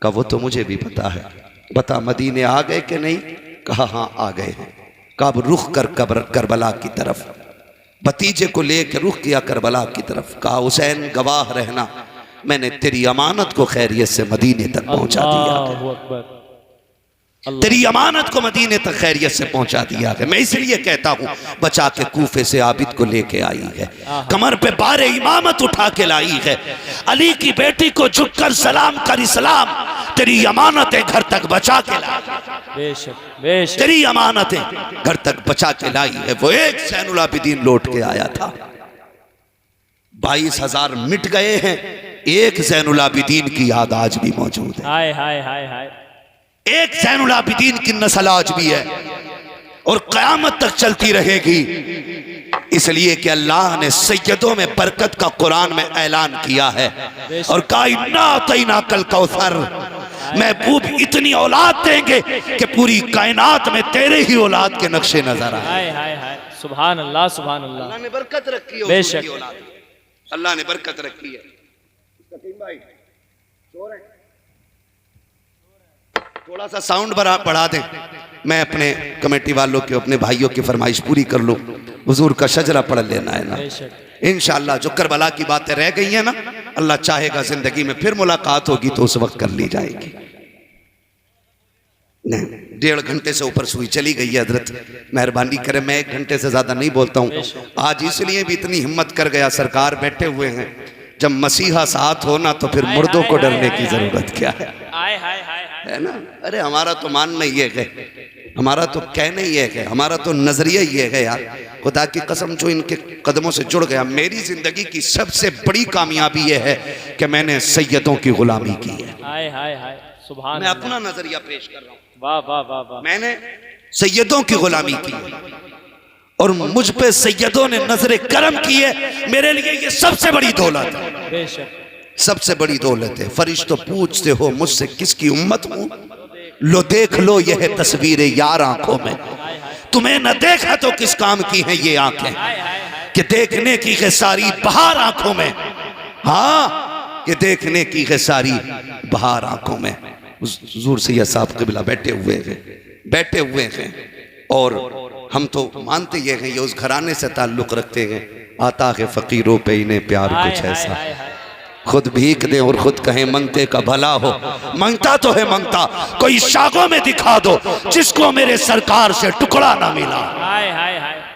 कहा वो तो मुझे भी पता है, बता मदीने आ गए कि नहीं? कहा हाँ आ गए हैं। कहा अब रुख कर करबला की तरफ, भतीजे को लेकर रुख किया करबला की तरफ। कहा हुसैन गवाह रहना, मैंने तेरी अमानत को खैरियत से मदीने तक पहुंचा दिया अल्लाहु अकबर। तेरी अमानत को मदीने तक खैरियत से पहुंचा दिया है। मैं इसलिए कहता हूं बचा के कूफे से आबिद को लेके आई है, कमर पे बारे इमामत उठा के लाई है, अली की बेटी को झुककर सलाम कर इस्लाम, तेरी अमानतें घर तक बचा के लाई, बेशक बेशक, तेरी अमानतें घर तक बचा के लाई है। वो एक ज़ैनुल आबिदीन लौट के आया था, 22,000 मिट गए हैं, एक ज़ैनुल आबिदीन की याद आज भी मौजूद है। हाय हाय हाय हाय, एक ज़ैनुल आबिदीन की नस्ल आज भी है और क़यामत तक चलती रहेगी, इसलिए कि अल्लाह ने सैयदों में बरकत का कुरान में ऐलान किया है और कायना कल कौसर, महबूब इतनी औलाद देंगे कि पूरी कायनात में तेरे ही औलाद के नक्शे नजर आए। हाय हाय हाय, सुभान अल्लाह सुभान अल्लाह। अल्लाह ने बरकत रखी है, बेशक। उसकी औलाद में। अल्लाह ने बरकत रखी है। भाई सो रहे हैं? थोड़ा सा साउंड बढ़ा दें, मैं अपने कमेटी वालों के, अपने भाइयों की फरमाइश पूरी कर लूं। हुजूर का शजरा पढ़ लेना है ना, इंशाअल्लाह। जो करबला की बातें रह गई हैं ना, अल्लाह चाहेगा जिंदगी में फिर मुलाकात होगी तो उस वक्त कर ली जाएगी। नहीं, 1.5 घंटे से ऊपर सुई चली गई है, हजरत मेहरबानी करें, मैं 1 घंटे से ज्यादा नहीं बोलता हूँ। आज इसलिए भी इतनी हिम्मत कर गया, सरकार बैठे हुए हैं, जब मसीहा साथ हो ना तो फिर मुर्दों को डरने की जरूरत क्या है, है ना। अरे हमारा तो मानना ही है, हमारा तो कहना ही है, हमारा तो नजरिया ही है यार। खुदा की कसम, जो इनके कदमों से जुड़ गया, मेरी जिंदगी की सबसे बड़ी कामयाबी यह है कि मैंने सैयदों की गुलामी की है। हाय हाय हाय, सुभान मैं अपना नजरिया पेश कर रहा हूँ। वाह वाह वाह वाह, मैंने सैयदों की गुलामी की और मुझ पे सैयदों ने नजरे करम की है। मेरे लिए ये सबसे बड़ी दौलत है, बेशक, सबसे बड़ी दौलत है। फरिश्तों पूछते हो मुझसे किसकी उम्मत हूं, लो देख लो यह तस्वीरें यार आंखों में, तुम्हें न देखा तो किस काम की है ये आंखें, कि देखने की है सारी बहार आंखों में। हाँ, कि देखने की है सारी बहार आंखों में। हुजूर सैयद साहब क़िबला बैठे हुए हैं और हम तो मानते ये हैं, ये उस घराने से ताल्लुक रखते हैं। आता है फकीरों पे इन्हें प्यार कुछ ऐसा, खुद भीख दे और खुद कहें मंगते का भला हो। मंगता तो है मंगता, कोई शागों में दिखा दो जिसको मेरे सरकार से टुकड़ा ना मिला।